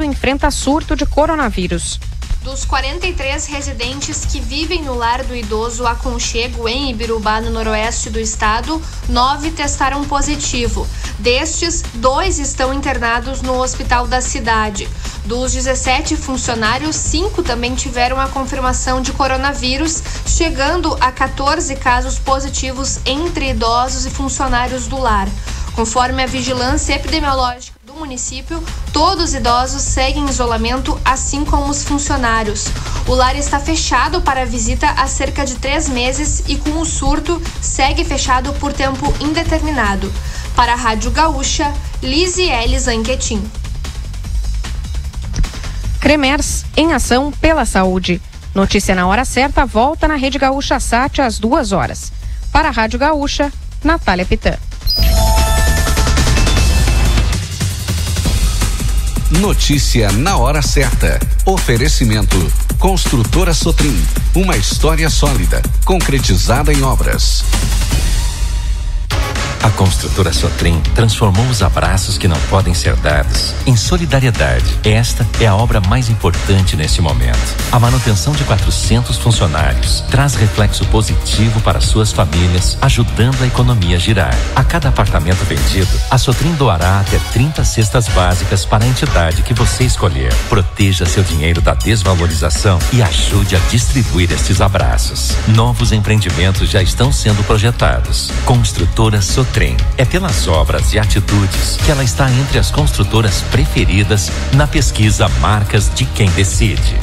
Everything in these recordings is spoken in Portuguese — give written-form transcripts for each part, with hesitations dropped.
enfrenta surto de coronavírus. Dos 43 residentes que vivem no lar do idoso Aconchego, em Ibirubá, no noroeste do estado, 9 testaram positivo. Destes, 2 estão internados no hospital da cidade. Dos 17 funcionários, 5 também tiveram a confirmação de coronavírus, chegando a 14 casos positivos entre idosos e funcionários do lar. Conforme a vigilância epidemiológica do município, todos os idosos seguem em isolamento, assim como os funcionários. O lar está fechado para visita há cerca de 3 meses e, com o surto, segue fechado por tempo indeterminado. Para a Rádio Gaúcha, Lisiele Zanquetin. Cremers, em ação pela saúde. Notícia na hora certa volta na Rede Gaúcha Sat às 2h. Para a Rádio Gaúcha, Natália Pitã. Notícia na hora certa. Oferecimento. Construtora Sotrim. Uma história sólida, concretizada em obras. A Construtora Sotrim transformou os abraços que não podem ser dados em solidariedade. Esta é a obra mais importante neste momento. A manutenção de 400 funcionários traz reflexo positivo para suas famílias, ajudando a economia a girar. A cada apartamento vendido, a Sotrim doará até 30 cestas básicas para a entidade que você escolher. Proteja seu dinheiro da desvalorização e ajude a distribuir estes abraços. Novos empreendimentos já estão sendo projetados. Construtora Sotrim. É pelas obras e atitudes que ela está entre as construtoras preferidas na pesquisa Marcas de Quem Decide.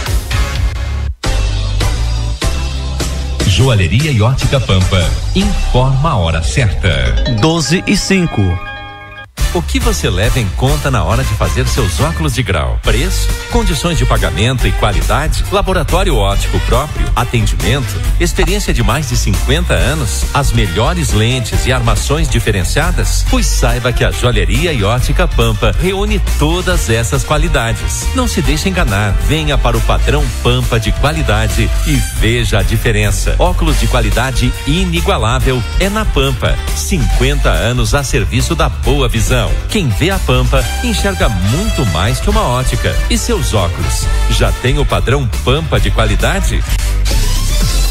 Joalheria e Ótica Pampa informa a hora certa. 12h05. O que você leva em conta na hora de fazer seus óculos de grau? Preço, condições de pagamento e qualidade, laboratório óptico próprio, atendimento, experiência de mais de 50 anos, as melhores lentes e armações diferenciadas? Pois saiba que a Joalheria e Ótica Pampa reúne todas essas qualidades. Não se deixe enganar, venha para o padrão Pampa de qualidade e veja a diferença. Óculos de qualidade inigualável é na Pampa. 50 anos a serviço da boa visão. Quem vê a Pampa enxerga muito mais que uma ótica. E seus óculos já tem o padrão Pampa de qualidade?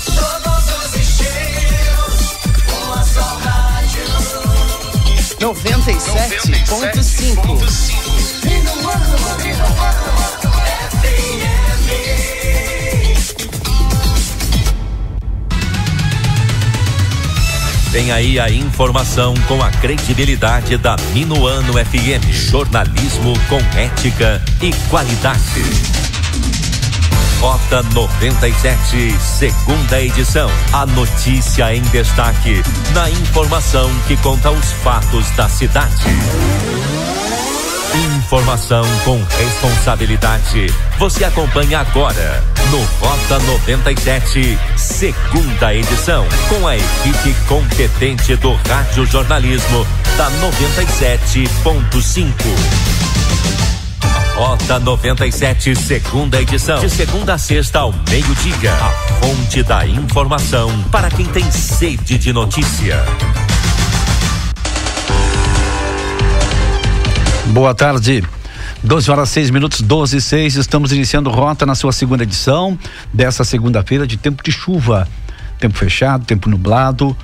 Todos os estilos, uma só rádio. 97.5. Vem aí a informação com a credibilidade da Minuano FM. Jornalismo com ética e qualidade. Rota 97, segunda edição. A notícia em destaque, na informação que conta os fatos da cidade. Informação com responsabilidade. Você acompanha agora no Rota 97, segunda edição, com a equipe competente do Rádio Jornalismo da 97.5. Rota 97, segunda edição, de segunda a sexta ao meio-dia. A fonte da informação para quem tem sede de notícia. Boa tarde, 12h06, 12h06, estamos iniciando Rota na sua segunda edição dessa segunda-feira de tempo de chuva, tempo fechado, tempo nublado,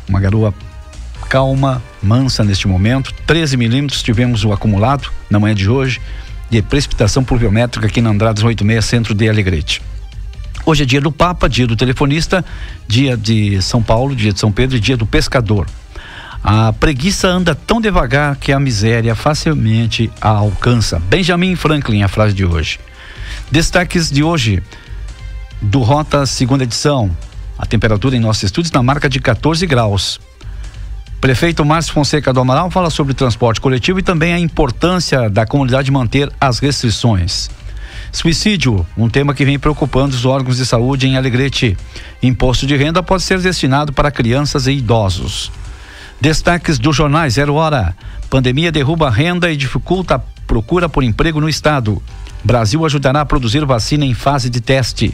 uma garoa calma, mansa neste momento, 13 milímetros tivemos o acumulado na manhã de hoje, de precipitação pluviométrica aqui na Andradas 86, centro de Alegrete. Hoje é dia do Papa, dia do telefonista, dia de São Paulo, dia de São Pedro e dia do pescador. A preguiça anda tão devagar que a miséria facilmente a alcança. Benjamin Franklin, a frase de hoje. Destaques de hoje do Rota segunda edição. A temperatura em nossos estúdios na marca de 14 graus. Prefeito Márcio Fonseca do Amaral fala sobre transporte coletivo e também a importância da comunidade manter as restrições. Suicídio, um tema que vem preocupando os órgãos de saúde em Alegrete. Imposto de renda pode ser destinado para crianças e idosos. Destaques dos jornais 0 hora. Pandemia derruba a renda e dificulta a procura por emprego no estado. Brasil ajudará a produzir vacina em fase de teste.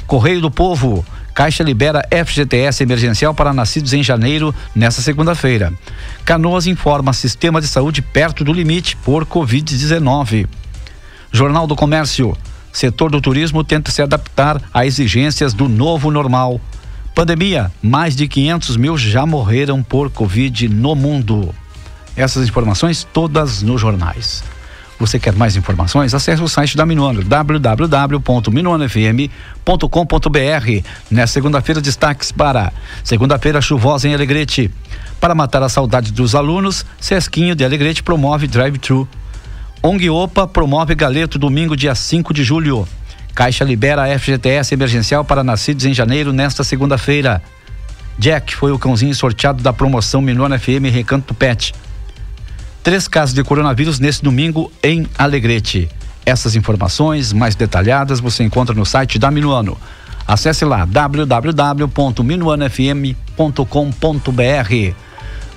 Correio do Povo. Caixa libera FGTS emergencial para nascidos em janeiro, nesta segunda-feira. Canoas informa sistema de saúde perto do limite por Covid-19. Jornal do Comércio. Setor do turismo tenta se adaptar a exigências do novo normal. Pandemia, mais de 500 mil já morreram por Covid no mundo. Essas informações todas nos jornais. Você quer mais informações? Acesse o site da Minuano, www.minuanofm.com.br. Nesta segunda-feira, destaques para segunda-feira chuvosa em Alegrete. Para matar a saudade dos alunos, Sesquinho de Alegrete promove drive-thru. ONG Opa promove galeto domingo, dia 5 de julho. Caixa libera FGTS emergencial para nascidos em janeiro nesta segunda-feira. Jack foi o cãozinho sorteado da promoção Minuano FM Recanto Pet. 3 casos de coronavírus nesse domingo em Alegrete. Essas informações mais detalhadas você encontra no site da Minuano. Acesse lá www.minuanofm.com.br.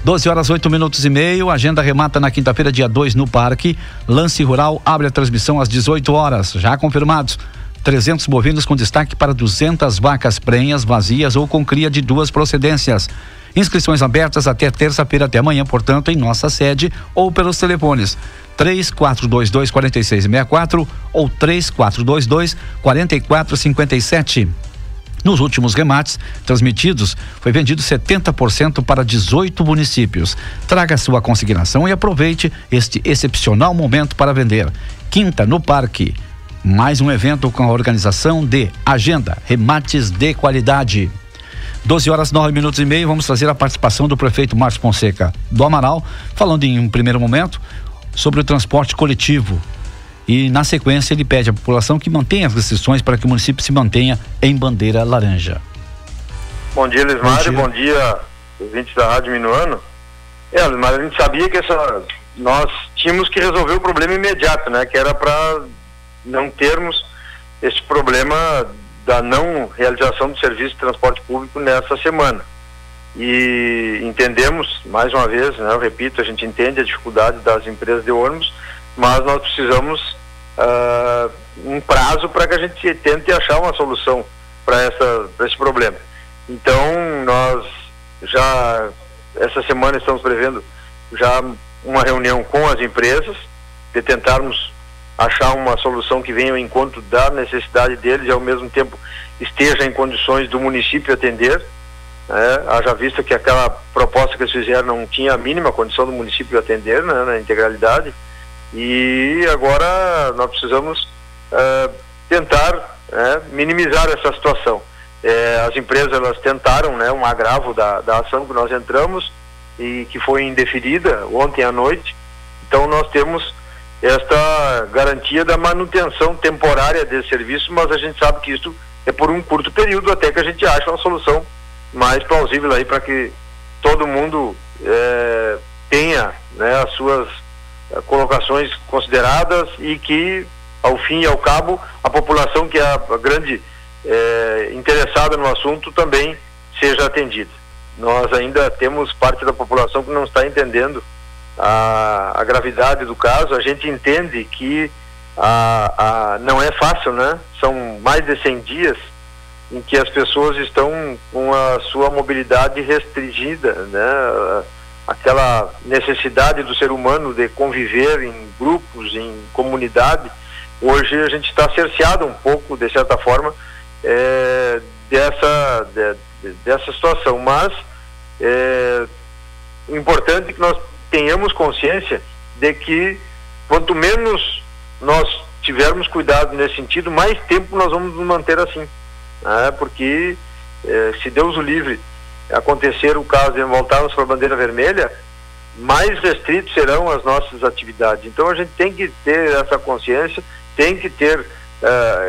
12h08:30. Agenda remata na quinta-feira, dia 2, no Parque. Lance Rural abre a transmissão às 18 horas. Já confirmados 300 bovinos com destaque para 200 vacas prenhas vazias ou com cria de 2 procedências. Inscrições abertas até terça-feira, até amanhã, portanto, em nossa sede ou pelos telefones 3422-4664 ou 3422-4457. Nos últimos remates transmitidos, foi vendido 70% para 18 municípios. Traga sua consignação e aproveite este excepcional momento para vender. Quinta, no Parque. Mais um evento com a organização de Agenda Remates de Qualidade. 12h09:30. Vamos trazer a participação do prefeito Márcio Fonseca do Amaral, falando em um primeiro momento sobre o transporte coletivo. E na sequência ele pede à população que mantenha as restrições para que o município se mantenha em bandeira laranja. Bom dia, Lismário. Bom dia, ouvintes da Rádio Minuano. Lismário, a gente sabia que nós tínhamos que resolver o problema imediato, né? Que era para não termos esse problema da não realização do serviço de transporte público nessa semana. E entendemos, mais uma vez, né? Eu repito, a gente entende a dificuldade das empresas de ônibus, mas nós precisamos um prazo para que a gente tente achar uma solução para esse problema. Então, nós já, essa semana, estamos prevendo já uma reunião com as empresas, de tentarmos achar uma solução que venha ao encontro da necessidade deles e, ao mesmo tempo, esteja em condições do município atender. Haja vista que aquela proposta que eles fizeram não tinha a mínima condição do município atender, né, na integralidade. E agora nós precisamos tentar minimizar essa situação. As empresas, elas tentaram, né, um agravo da ação que nós entramos e que foi indeferida ontem à noite. Então nós temos esta garantia da manutenção temporária desse serviço, mas a gente sabe que isso é por um curto período, até que a gente ache uma solução mais plausível aí para que todo mundo tenha, né, as suas colocações consideradas e que, ao fim e ao cabo, a população, que é a grande interessada no assunto, também seja atendida. Nós ainda temos parte da população que não está entendendo a gravidade do caso. A gente entende que não é fácil, né? São mais de 100 dias em que as pessoas estão com a sua mobilidade restringida, né? Aquela necessidade do ser humano de conviver em grupos, em comunidade. Hoje a gente está cerceado um pouco, de certa forma, dessa situação, mas o importante é que nós tenhamos consciência de que quanto menos nós tivermos cuidado nesse sentido, mais tempo nós vamos nos manter assim, né? Porque se Deus o livre acontecer o caso de voltarmos para a bandeira vermelha, mais restritos serão as nossas atividades. Então a gente tem que ter essa consciência, tem que ter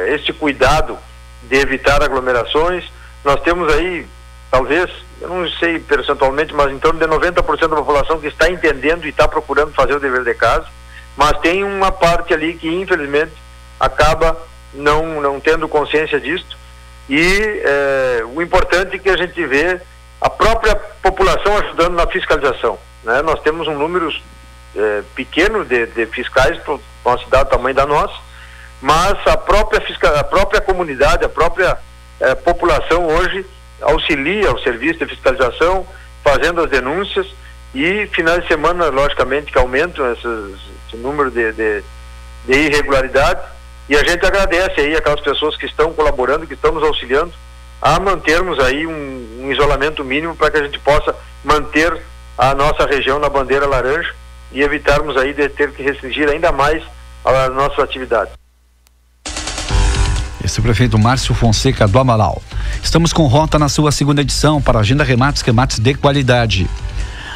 esse cuidado de evitar aglomerações. Nós temos aí, talvez, eu não sei percentualmente, mas em torno de 90% da população que está entendendo e está procurando fazer o dever de casa, mas tem uma parte ali que, infelizmente, acaba não tendo consciência disto. E o importante é que a gente vê a própria população ajudando na fiscalização, né? Nós temos um número pequeno de fiscais para uma cidade do tamanho da nossa, mas a própria comunidade, a própria população hoje auxilia o serviço de fiscalização, fazendo as denúncias, e finais de semana, logicamente, que aumentam esse número de de irregularidades, e a gente agradece aí aquelas pessoas que estão colaborando, que estão nos auxiliando a mantermos aí um isolamento mínimo para que a gente possa manter a nossa região na bandeira laranja e evitarmos aí de ter que restringir ainda mais as nossas atividades. Esse é o prefeito Márcio Fonseca do Amaral. Estamos com Rota na sua segunda edição para a Agenda Remates de qualidade.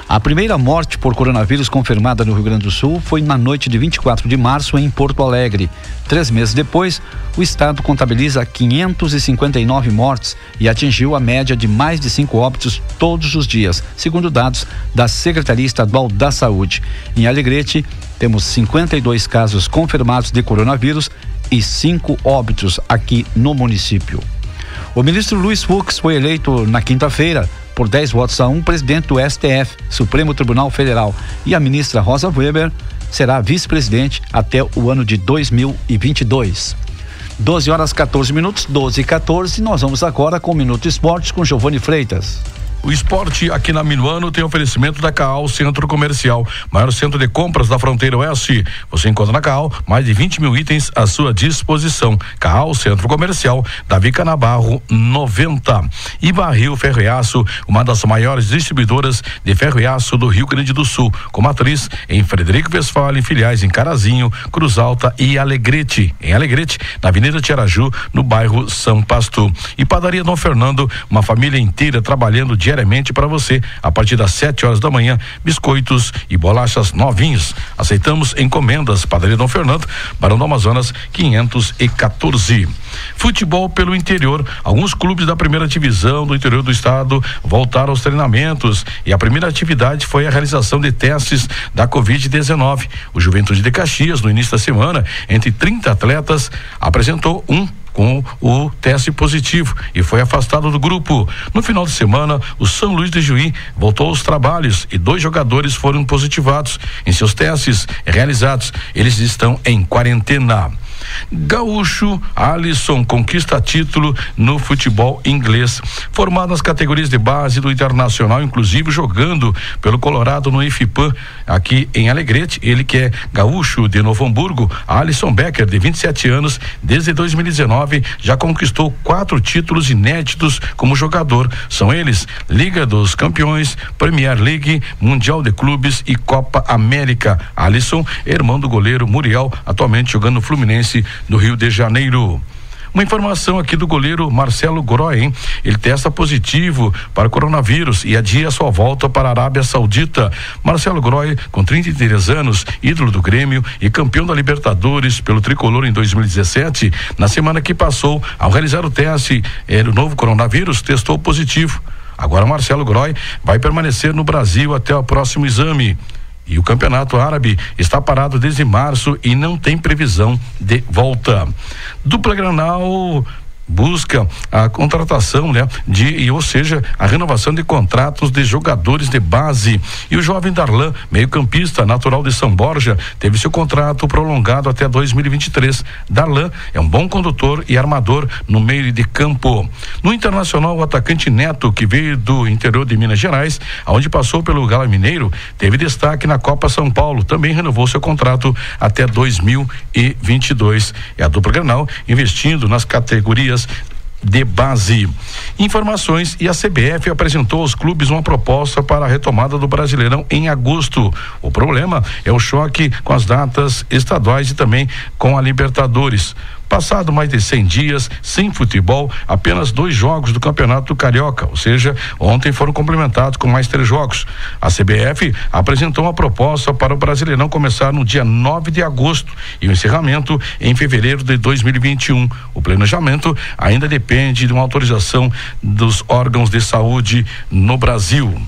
A primeira morte por coronavírus confirmada no Rio Grande do Sul foi na noite de 24 de março em Porto Alegre. 3 meses depois, o estado contabiliza 559 mortes e atingiu a média de mais de 5 óbitos todos os dias, segundo dados da Secretaria Estadual da Saúde. Em Alegrete, temos 52 casos confirmados de coronavírus e 5 óbitos aqui no município. O ministro Luiz Fux foi eleito na quinta-feira por 10 votos a 1 presidente do STF, Supremo Tribunal Federal, e a ministra Rosa Weber será vice-presidente até o ano de 2022. 12h14, 12h14, nós vamos agora com o Minuto Esportes com Giovanni Freitas. O esporte aqui na Minuano tem oferecimento da Caal Centro Comercial, maior centro de compras da fronteira oeste. Você encontra na Caal mais de 20 mil itens à sua disposição. Caal Centro Comercial, Davi Canabarro 90. E Barril Ferro e Aço, uma das maiores distribuidoras de ferro e aço do Rio Grande do Sul, com matriz em Frederico Westphalen, filiais em Carazinho, Cruz Alta e Alegrete. Em Alegrete, na Avenida Tiaraju, no bairro São Pasto. E Padaria Dom Fernando, uma família inteira trabalhando diariamente para você, a partir das 7 horas da manhã, biscoitos e bolachas novinhos. Aceitamos encomendas. Padaria Dom Fernando, Barão do Amazonas 514. Futebol pelo interior. Alguns clubes da primeira divisão do interior do estado voltaram aos treinamentos e a primeira atividade foi a realização de testes da Covid-19. O Juventude de Caxias, no início da semana, entre 30 atletas, apresentou com o teste positivo e foi afastado do grupo. No final de semana, o São Luís de Juí voltou aos trabalhos e 2 jogadores foram positivados em seus testes realizados. Eles estão em quarentena. Gaúcho Alisson conquista título no futebol inglês. Formado nas categorias de base do Internacional, inclusive jogando pelo Colorado no IFIPAM, aqui em Alegrete. Ele que é gaúcho de Novo Hamburgo, Alisson Becker, de 27 anos, desde 2019 já conquistou 4 títulos inéditos como jogador. São eles: Liga dos Campeões, Premier League, Mundial de Clubes e Copa América. Alisson, irmão do goleiro Muriel, atualmente jogando no Fluminense do Rio de Janeiro. Uma informação aqui do goleiro Marcelo Groy, hein? Ele testa positivo para coronavírus e adia sua volta para a Arábia Saudita. Marcelo Groy, com 33 anos, ídolo do Grêmio e campeão da Libertadores pelo Tricolor em 2017, na semana que passou, ao realizar o teste do novo coronavírus, testou positivo. Agora Marcelo Groy vai permanecer no Brasil até o próximo exame. E o campeonato árabe está parado desde março e não tem previsão de volta. Dupla Granal busca a contratação, ou seja, a renovação de contratos de jogadores de base. E o jovem Darlan, meio-campista natural de São Borja, teve seu contrato prolongado até 2023. Darlan é um bom condutor e armador no meio de campo. No Internacional, o atacante Neto, que veio do interior de Minas Gerais, onde passou pelo Galo Mineiro, teve destaque na Copa São Paulo, também renovou seu contrato até 2022. É a dupla Granal investindo nas categorias de base. Informações: e a CBF apresentou aos clubes uma proposta para a retomada do Brasileirão em agosto. O problema é o choque com as datas estaduais e também com a Libertadores. Passado mais de 100 dias sem futebol, apenas 2 jogos do Campeonato Carioca, ou seja, ontem foram complementados com mais 3 jogos. A CBF apresentou uma proposta para o Brasileirão começar no dia 9 de agosto e o encerramento em fevereiro de 2021. O planejamento ainda depende de uma autorização dos órgãos de saúde no Brasil.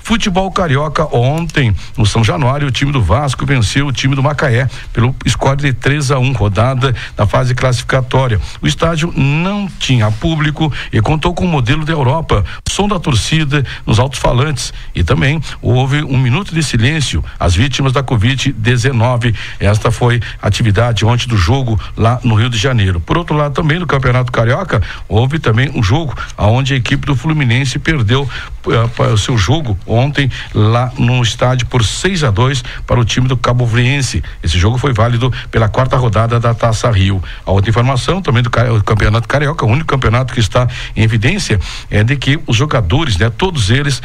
Futebol carioca, ontem, no São Januário, o time do Vasco venceu o time do Macaé pelo score de 3-1, rodada da fase classificatória. O estádio não tinha público e contou com o modelo da Europa, som da torcida nos alto-falantes, e também houve 1 minuto de silêncio às vítimas da Covid-19. Esta foi a atividade ontem do jogo lá no Rio de Janeiro. Por outro lado, também no Campeonato Carioca, houve também um jogo onde a equipe do Fluminense perdeu o seu jogo ontem lá no estádio por 6-2 para o time do Cabo Friense. Esse jogo foi válido pela 4ª rodada da Taça Rio. A outra informação também do Campeonato Carioca, o único campeonato que está em evidência é de que os jogadores, né, todos eles,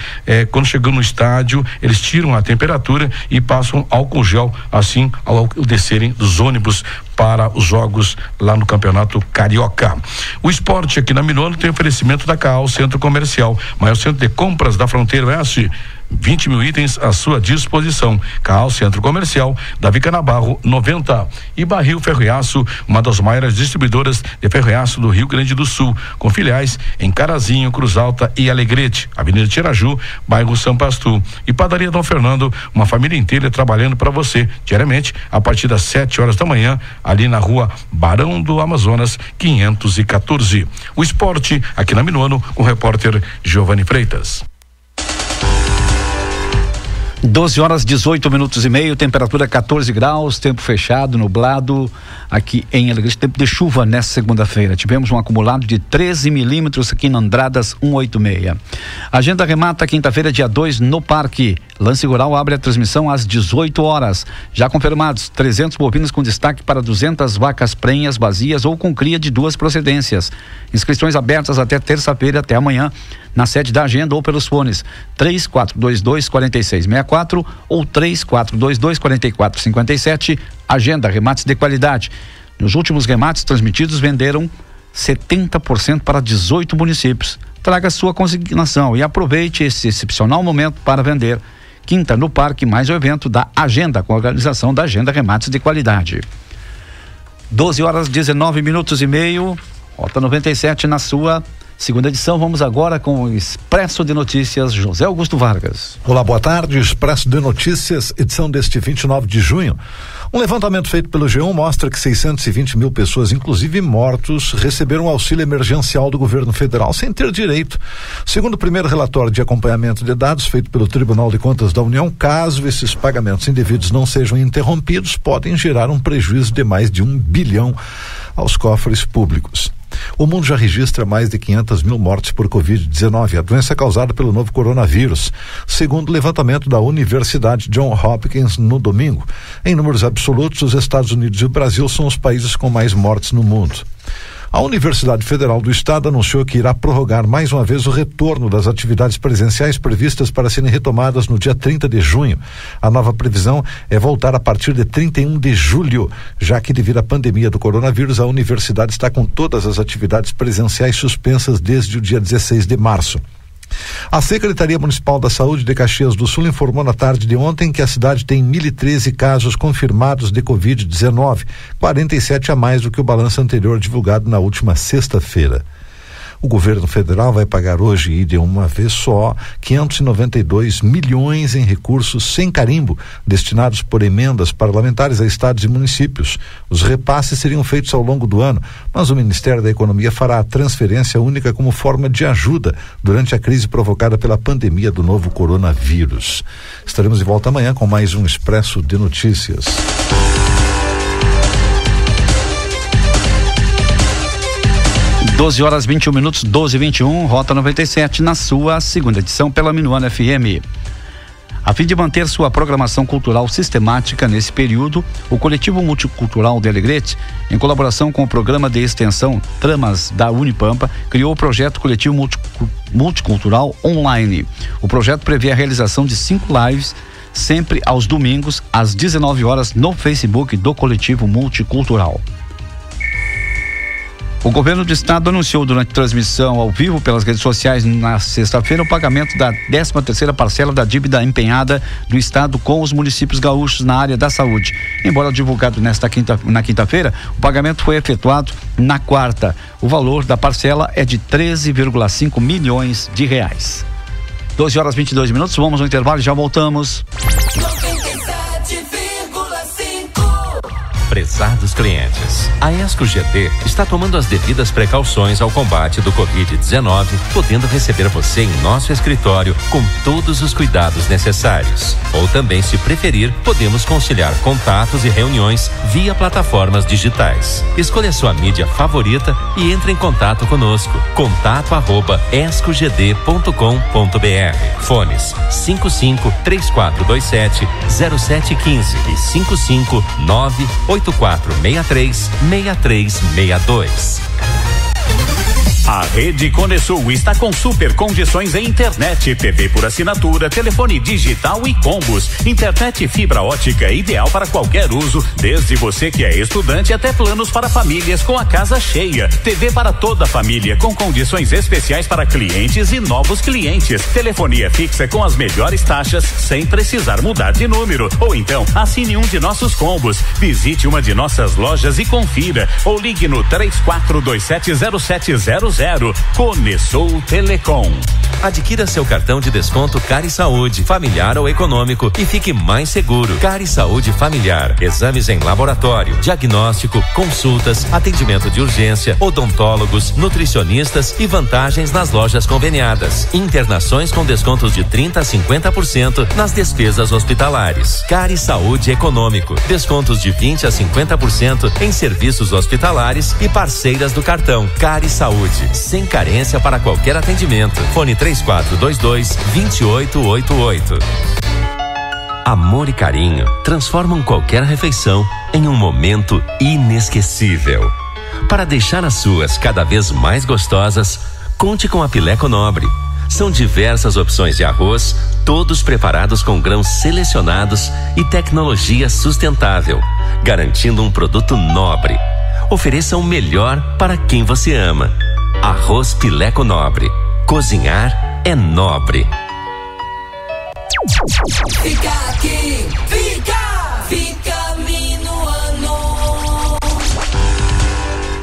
quando chegam no estádio, eles tiram a temperatura e passam álcool gel assim ao descerem dos ônibus para os jogos lá no Campeonato Carioca. O esporte aqui na Minuano tem oferecimento da CAAL Centro Comercial, maior centro de compras da Fronteira Oeste. 20 mil itens à sua disposição. CAAL Centro Comercial, Davi Canabarro 90. E Barril Ferro e Aço, uma das maiores distribuidoras de ferro e aço do Rio Grande do Sul, com filiais em Carazinho, Cruz Alta e Alegrete, Avenida Tiraju, bairro São Pastu. E Padaria Dom Fernando, uma família inteira trabalhando para você diariamente a partir das 7 horas da manhã, ali na rua Barão do Amazonas 514. O esporte aqui na Minuano com o repórter Giovanni Freitas. 12h18 temperatura 14 graus, tempo fechado, nublado aqui em Alegrete, tempo de chuva nesta segunda-feira. Tivemos um acumulado de 13 milímetros aqui na Andradas 186. Agenda remata quinta-feira, dia 2, no Parque. Lance Rural abre a transmissão às 18 horas. Já confirmados 300 bovinos com destaque para 200 vacas prenhas vazias ou com cria de 2 procedências. Inscrições abertas até terça-feira, até amanhã, na sede da Agenda ou pelos fones 3422-4664 ou 3422-4457. Agenda, remates de qualidade. Nos últimos remates transmitidos, venderam 70% para 18 municípios. Traga sua consignação e aproveite esse excepcional momento para vender. Quinta no Parque, mais o evento da Agenda, com a organização da Agenda Remates de Qualidade. 12h19 Rota 97 na sua segunda edição. Vamos agora com o Expresso de Notícias, José Augusto Vargas. Olá, boa tarde. Expresso de Notícias, edição deste 29 de junho. Um levantamento feito pelo G1 mostra que 620 mil pessoas, inclusive mortos, receberam auxílio emergencial do governo federal sem ter direito. Segundo o primeiro relatório de acompanhamento de dados feito pelo Tribunal de Contas da União, caso esses pagamentos indevidos não sejam interrompidos, podem gerar um prejuízo de mais de 1 bilhão aos cofres públicos. O mundo já registra mais de 500 mil mortes por Covid-19, a doença causada pelo novo coronavírus, segundo o levantamento da Universidade Johns Hopkins no domingo. Em números absolutos, os Estados Unidos e o Brasil são os países com mais mortes no mundo. A Universidade Federal do Estado anunciou que irá prorrogar mais uma vez o retorno das atividades presenciais previstas para serem retomadas no dia 30 de junho. A nova previsão é voltar a partir de 31 de julho, já que devido à pandemia do coronavírus, a universidade está com todas as atividades presenciais suspensas desde o dia 16 de março. A Secretaria Municipal da Saúde de Caxias do Sul informou na tarde de ontem que a cidade tem 1.013 casos confirmados de Covid-19, 47 a mais do que o balanço anterior divulgado na última sexta-feira. O governo federal vai pagar hoje e de uma vez só 592 milhões em recursos sem carimbo, destinados por emendas parlamentares a estados e municípios. Os repasses seriam feitos ao longo do ano, mas o Ministério da Economia fará a transferência única como forma de ajuda durante a crise provocada pela pandemia do novo coronavírus. Estaremos de volta amanhã com mais um Expresso de Notícias. 12h21, 12h21, Rota 97, na sua segunda edição pela Minuano FM. A fim de manter sua programação cultural sistemática nesse período, o Coletivo Multicultural de Alegrete, em colaboração com o Programa de Extensão Tramas da Unipampa, criou o projeto Coletivo Multicultural Online. O projeto prevê a realização de 5 lives, sempre aos domingos, às 19 horas, no Facebook do Coletivo Multicultural. O governo do estado anunciou durante transmissão ao vivo pelas redes sociais na sexta-feira o pagamento da 13ª parcela da dívida empenhada do estado com os municípios gaúchos na área da saúde. Embora divulgado na quinta-feira, o pagamento foi efetuado na quarta. O valor da parcela é de 13,5 milhões de reais. 12h22, vamos ao intervalo e já voltamos. Prezados clientes, a Esco GT está tomando as devidas precauções ao combate do Covid-19, podendo receber você em nosso escritório com todos os cuidados necessários. Ou também, se preferir, podemos conciliar contatos e reuniões via plataformas digitais. Escolha sua mídia favorita e entre em contato conosco. contato@escogd.com.br. Fones 55-3427-0715 e 559-8463-6362. A Rede Conesul está com super condições em internet, TV por assinatura, telefone digital e combos. Internet e fibra ótica ideal para qualquer uso, desde você que é estudante até planos para famílias com a casa cheia. TV para toda a família com condições especiais para clientes e novos clientes. Telefonia fixa com as melhores taxas sem precisar mudar de número. Ou então, assine um de nossos combos. Visite uma de nossas lojas e confira. Ou ligue no 34270700. Conesul Telecom. Adquira seu cartão de desconto Cari Saúde, familiar ou econômico, e fique mais seguro. Cari Saúde Familiar, exames em laboratório, diagnóstico, consultas, atendimento de urgência, odontólogos, nutricionistas e vantagens nas lojas conveniadas. Internações com descontos de 30% a 50% nas despesas hospitalares. Cari Saúde Econômico, descontos de 20% a 50% em serviços hospitalares e parceiras do cartão Cari Saúde, sem carência para qualquer atendimento. Fone 3422-2888. Amor e carinho transformam qualquer refeição em um momento inesquecível. Para deixar as suas cada vez mais gostosas, conte com a Pileco Nobre. São diversas opções de arroz, todos preparados com grãos selecionados e tecnologia sustentável, garantindo um produto nobre. Ofereça o melhor para quem você ama. Arroz Pileco Nobre. Cozinhar é nobre. Fica aqui, fica minuano.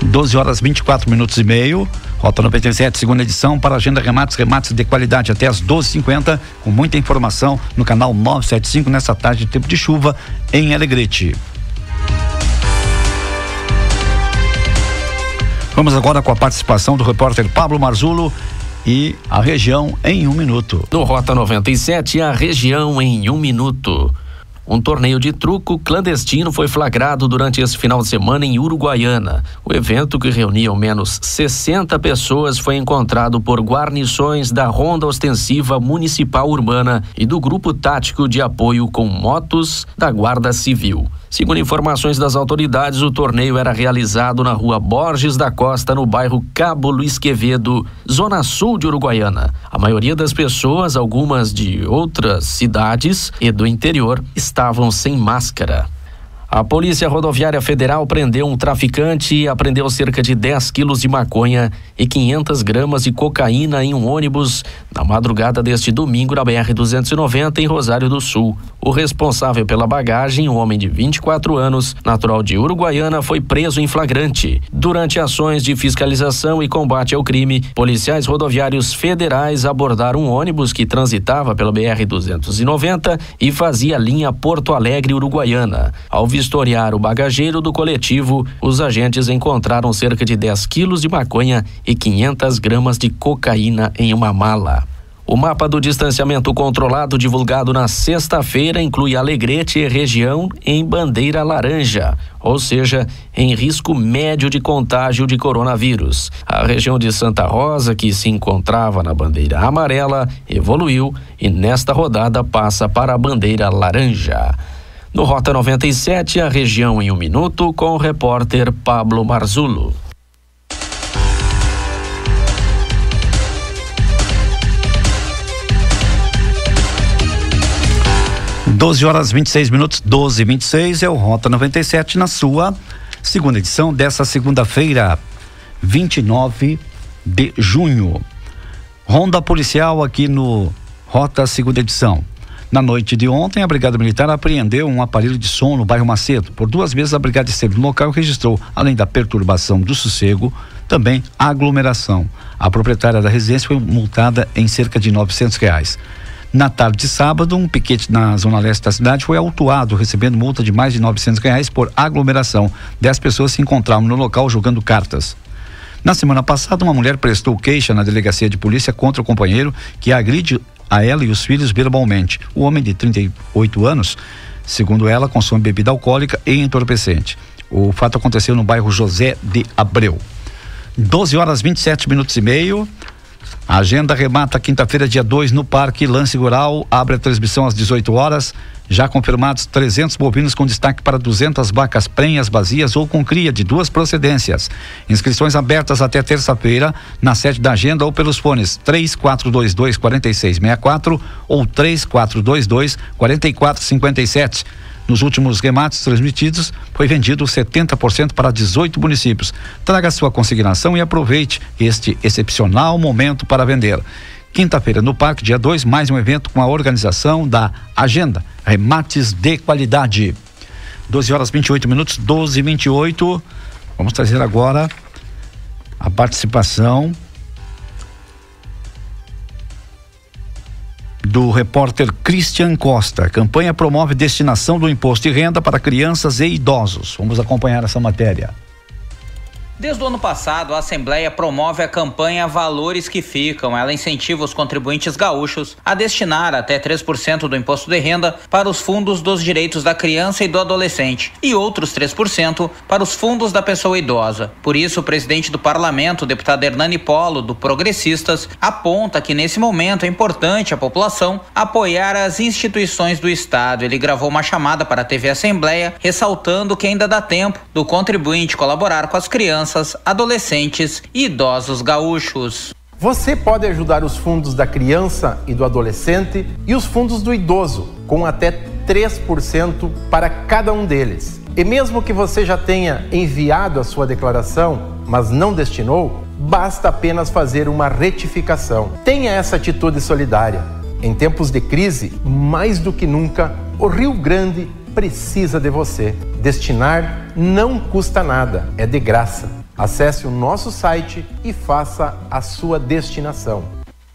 12h24 Rota 97, segunda edição, para a agenda remates de qualidade até as 12h50, com muita informação no canal 975 nessa tarde de tempo de chuva em Alegrete. Vamos agora com a participação do repórter Pablo Marzulo e a região em 1 minuto. No Rota 97, a região em 1 minuto. Um torneio de truco clandestino foi flagrado durante esse final de semana em Uruguaiana. O evento, que reunia ao menos 60 pessoas, foi encontrado por guarnições da Ronda Ostensiva Municipal Urbana e do Grupo Tático de Apoio com Motos da Guarda Civil. Segundo informações das autoridades, o torneio era realizado na rua Borges da Costa, no bairro Cabo Luiz Quevedo, zona sul de Uruguaiana. A maioria das pessoas, algumas de outras cidades e do interior, estavam sem máscara. A Polícia Rodoviária Federal prendeu um traficante e apreendeu cerca de 10 quilos de maconha e 500 gramas de cocaína em um ônibus na madrugada deste domingo na BR-290 em Rosário do Sul. O responsável pela bagagem, um homem de 24 anos, natural de Uruguaiana, foi preso em flagrante. Durante ações de fiscalização e combate ao crime, policiais rodoviários federais abordaram um ônibus que transitava pela BR-290 e fazia a linha Porto Alegre-Uruguaiana. Ao vistoriar o bagageiro do coletivo, os agentes encontraram cerca de 10 quilos de maconha e 500 gramas de cocaína em uma mala. O mapa do distanciamento controlado divulgado na sexta-feira inclui Alegrete e região em bandeira laranja, ou seja, em risco médio de contágio de coronavírus. A região de Santa Rosa, que se encontrava na bandeira amarela, evoluiu e nesta rodada passa para a bandeira laranja. No Rota 97, a região em 1 minuto, com o repórter Pablo Marzulo. Doze horas 26 minutos, 12h26, é o Rota 97 na sua segunda edição dessa segunda-feira, 29 de junho. Ronda policial aqui no Rota segunda edição. Na noite de ontem, a Brigada Militar apreendeu um aparelho de som no bairro Macedo. Por 2 vezes, a Brigada esteve no local e registrou, além da perturbação do sossego, também a aglomeração. A proprietária da residência foi multada em cerca de R$900. Na tarde de sábado, um piquete na zona leste da cidade foi autuado, recebendo multa de mais de R$900 por aglomeração. 10 pessoas se encontravam no local jogando cartas. Na semana passada, uma mulher prestou queixa na delegacia de polícia contra o companheiro que agride a ela e os filhos verbalmente. O homem de 38 anos, segundo ela, consome bebida alcoólica e entorpecente. O fato aconteceu no bairro José de Abreu. 12h27 A agenda remata quinta-feira, dia 2, no Parque Lance Rural. Abre a transmissão às 18 horas. Já confirmados 300 bovinos com destaque para 200 vacas prenhas vazias ou com cria de 2 procedências. Inscrições abertas até terça-feira na sede da agenda ou pelos fones 3422-4664 ou 3422-4457. Nos últimos remates transmitidos, foi vendido 70% para 18 municípios. Traga sua consignação e aproveite este excepcional momento para vender. Quinta-feira, no Parque, dia 2, mais um evento com a organização da Agenda Remates de Qualidade. 12h28, 12h28. Vamos trazer agora a participação do repórter Christian Costa. A campanha promove destinação do imposto de renda para crianças e idosos. Vamos acompanhar essa matéria. Desde o ano passado, a Assembleia promove a campanha Valores que Ficam. Ela incentiva os contribuintes gaúchos a destinar até 3% do imposto de renda para os fundos dos direitos da criança e do adolescente e outros 3% para os fundos da pessoa idosa. Por isso, o presidente do Parlamento, o deputado Hernani Polo, do Progressistas, aponta que nesse momento é importante a população apoiar as instituições do Estado. Ele gravou uma chamada para a TV Assembleia, ressaltando que ainda dá tempo do contribuinte colaborar com as crianças, adolescentes e idosos gaúchos. Você pode ajudar os fundos da criança e do adolescente e os fundos do idoso, com até 3% para cada um deles. E mesmo que você já tenha enviado a sua declaração, mas não destinou, basta apenas fazer uma retificação. Tenha essa atitude solidária. Em tempos de crise, mais do que nunca, o Rio Grande precisa de você. Destinar não custa nada, é de graça. Acesse o nosso site e faça a sua destinação.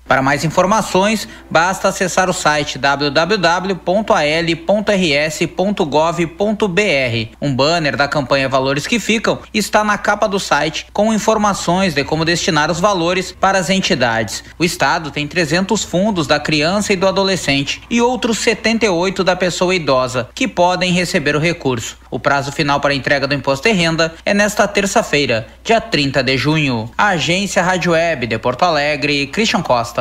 Para mais informações, basta acessar o site www.al.rs.gov.br. Um banner da campanha Valores que Ficam está na capa do site com informações de como destinar os valores para as entidades. O Estado tem 300 fundos da criança e do adolescente e outros 78 da pessoa idosa, que podem receber o recurso. O prazo final para a entrega do imposto de renda é nesta terça-feira, dia 30 de junho. A agência Rádio Web de Porto Alegre, Christian Costa.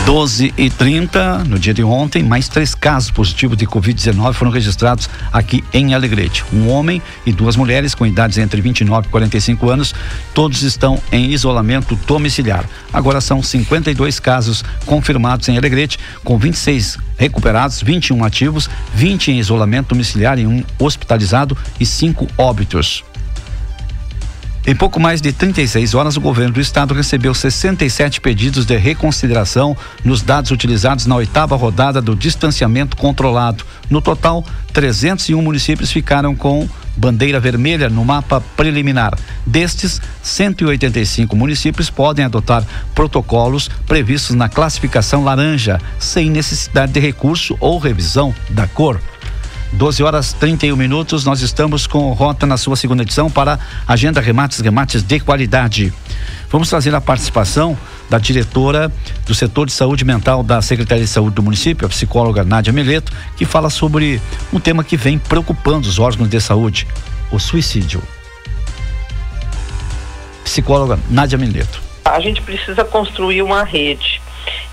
12h30, no dia de ontem, mais 3 casos positivos de Covid-19 foram registrados aqui em Alegrete. Um homem e 2 mulheres com idades entre 29 e 45 anos, todos estão em isolamento domiciliar. Agora são 52 casos confirmados em Alegrete, com 26 recuperados, 21 ativos, 20 em isolamento domiciliar e 1 hospitalizado e 5 óbitos. Em pouco mais de 36 horas, o governo do estado recebeu 67 pedidos de reconsideração nos dados utilizados na 8ª rodada do distanciamento controlado. No total, 301 municípios ficaram com bandeira vermelha no mapa preliminar. Destes, 185 municípios podem adotar protocolos previstos na classificação laranja, sem necessidade de recurso ou revisão da cor. 12h31, nós estamos com Rota na sua segunda edição para Agenda Remates de Qualidade. Vamos trazer a participação da diretora do setor de saúde mental da Secretaria de Saúde do município, a psicóloga Nádia Mileto, que fala sobre um tema que vem preocupando os órgãos de saúde, o suicídio. Psicóloga Nádia Mileto. A gente precisa construir uma rede.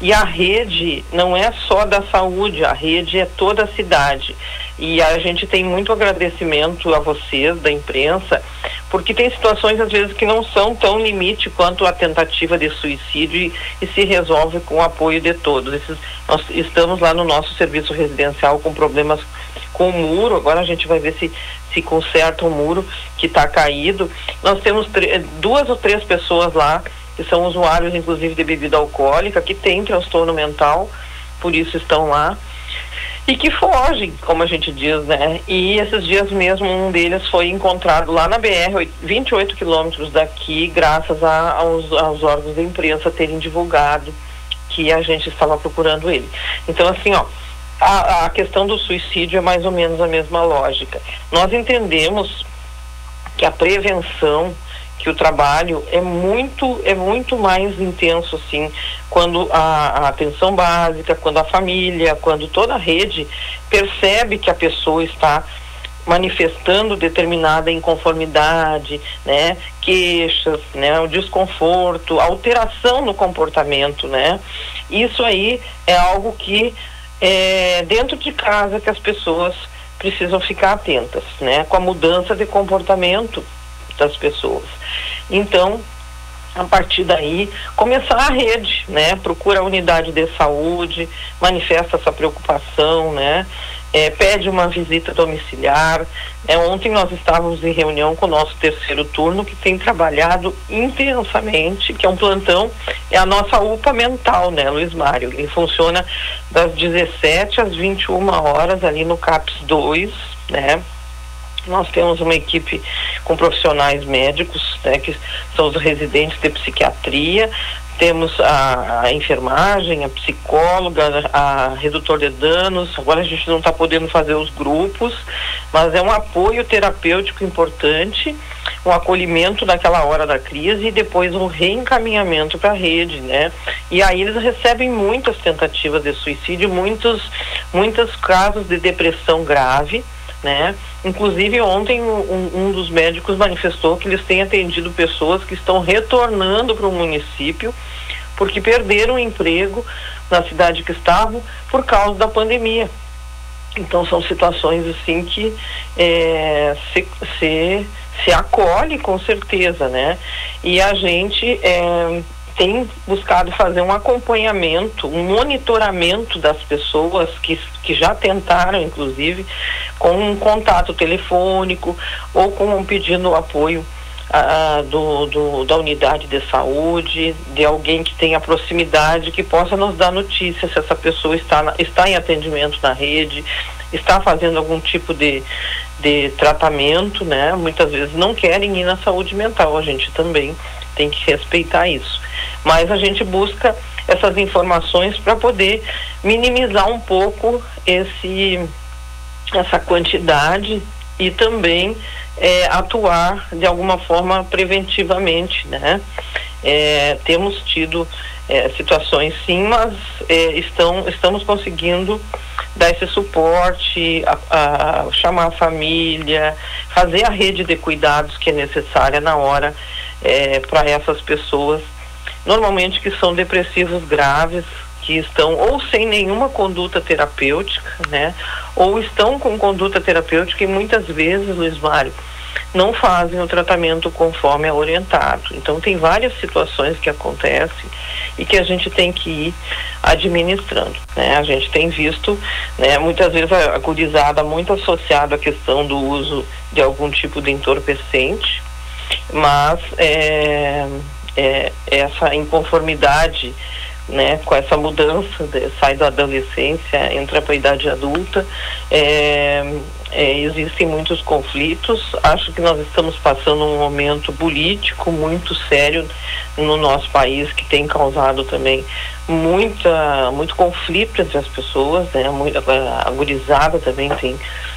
E a rede não é só da saúde, a rede é toda a cidade. E a gente tem muito agradecimento a vocês, da imprensa, porque tem situações às vezes que não são tão limite quanto a tentativa de suicídio e se resolve com o apoio de todos. Nós estamos lá no nosso serviço residencial com problemas com o muro, agora a gente vai ver se conserta o muro que está caído. Nós temos 2 ou 3 pessoas lá que são usuários, inclusive, de bebida alcoólica, que têm transtorno mental, por isso estão lá. e que fogem, como a gente diz, né? E esses dias mesmo um deles foi encontrado lá na BR, 28 quilômetros daqui, graças aos órgãos da imprensa terem divulgado que a gente estava procurando ele. Então, assim, ó, a questão do suicídio é mais ou menos a mesma lógica. Nós entendemos que a prevenção, que o trabalho é muito mais intenso, assim, quando a atenção básica, quando a família, quando toda a rede percebe que a pessoa está manifestando determinada inconformidade, né, queixas, né, o desconforto, alteração no comportamento, né, isso aí é algo que dentro de casa que as pessoas precisam ficar atentas, né, com a mudança de comportamento das pessoas. Então, a partir daí, começar a rede, né, procura a unidade de saúde, manifesta essa preocupação, né, pede uma visita domiciliar. Ontem nós estávamos em reunião com o nosso terceiro turno, que tem trabalhado intensamente, que é um plantão, é a nossa UPA mental, né, Luiz Mário? Ele funciona das 17 às 21 horas ali no CAPS 2, né? Nós temos uma equipe com profissionais médicos, né, que são os residentes de psiquiatria, temos a enfermagem, a psicóloga, a redutor de danos. Agora a gente não está podendo fazer os grupos, mas é um apoio terapêutico importante, um acolhimento naquela hora da crise e depois um reencaminhamento para a rede, né? E aí eles recebem muitas tentativas de suicídio, muitos casos de depressão grave, né? Inclusive ontem um dos médicos manifestou que eles têm atendido pessoas que estão retornando para o município porque perderam o emprego na cidade que estavam por causa da pandemia. Então são situações assim que se acolhe com certeza, né? E a gente tem buscado fazer um acompanhamento, um monitoramento das pessoas que já tentaram, inclusive, com um contato telefônico ou com um pedido de apoio da unidade de saúde, de alguém que tenha proximidade, que possa nos dar notícia se essa pessoa está em atendimento na rede, está fazendo algum tipo de tratamento, né? Muitas vezes não querem ir na saúde mental, a gente também tem que respeitar isso. Mas a gente busca essas informações para poder minimizar um pouco essa quantidade e também atuar de alguma forma preventivamente, né? Temos tido situações sim, mas estamos conseguindo dar esse suporte, chamar a família, fazer a rede de cuidados que é necessária na hora para essas pessoas, normalmente que são depressivos graves, que estão ou sem nenhuma conduta terapêutica, né, ou estão com conduta terapêutica e muitas vezes, Luiz Mário, não fazem o tratamento conforme é orientado. Então tem várias situações que acontecem e que a gente tem que ir administrando, né? A gente tem visto, né, muitas vezes a gurizada muito associada à questão do uso de algum tipo de entorpecente, mas essa inconformidade, né, com essa mudança, sai da adolescência, entra para a idade adulta, existem muitos conflitos. Acho que nós estamos passando um momento político muito sério no nosso país, que tem causado também muito conflito entre as pessoas, né? A gurizada também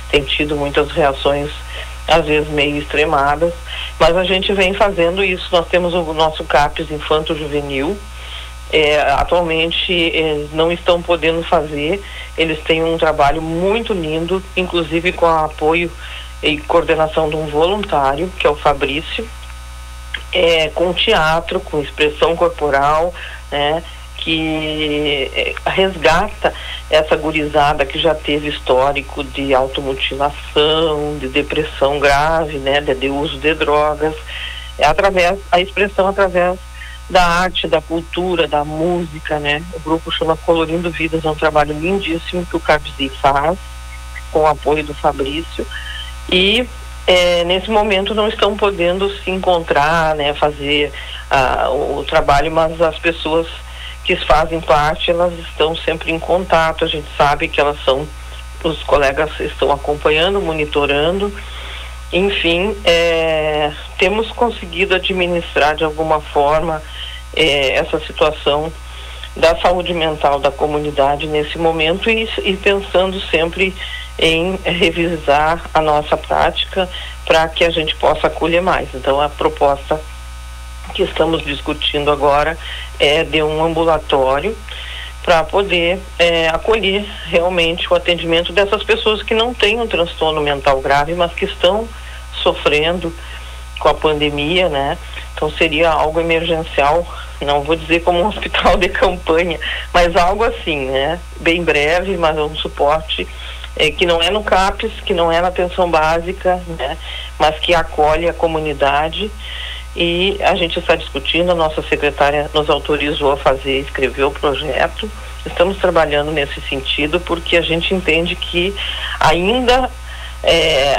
tem tido muitas reações às vezes meio extremadas, mas a gente vem fazendo isso. Nós temos o nosso CAPS Infanto-Juvenil. Atualmente eles não estão podendo fazer, eles têm um trabalho muito lindo, inclusive com o apoio e coordenação de um voluntário, que é o Fabrício, com teatro, com expressão corporal, né, que resgata essa gurizada que já teve histórico de automutilação, de depressão grave, né, de uso de drogas, a expressão através da arte, da cultura, da música, né? O grupo chama Colorindo Vidas, é um trabalho lindíssimo que o CAPSI faz, com o apoio do Fabrício, e nesse momento não estão podendo se encontrar, né, fazer o trabalho, mas as pessoas que fazem parte, elas estão sempre em contato. A gente sabe que elas são os colegas estão acompanhando, monitorando. Enfim, temos conseguido administrar de alguma forma essa situação da saúde mental da comunidade nesse momento e pensando sempre em revisar a nossa prática para que a gente possa acolher mais. Então, a proposta que estamos discutindo agora é de um ambulatório para poder acolher realmente o atendimento dessas pessoas que não têm um transtorno mental grave, mas que estão sofrendo com a pandemia, né? Então seria algo emergencial, não vou dizer como um hospital de campanha, mas algo assim, né? Bem breve, mas um suporte que não é no CAPES, que não é na atenção básica, né? Mas que acolhe a comunidade. E a gente está discutindo, a nossa secretária nos autorizou a escrever o projeto. Estamos trabalhando nesse sentido porque a gente entende que ainda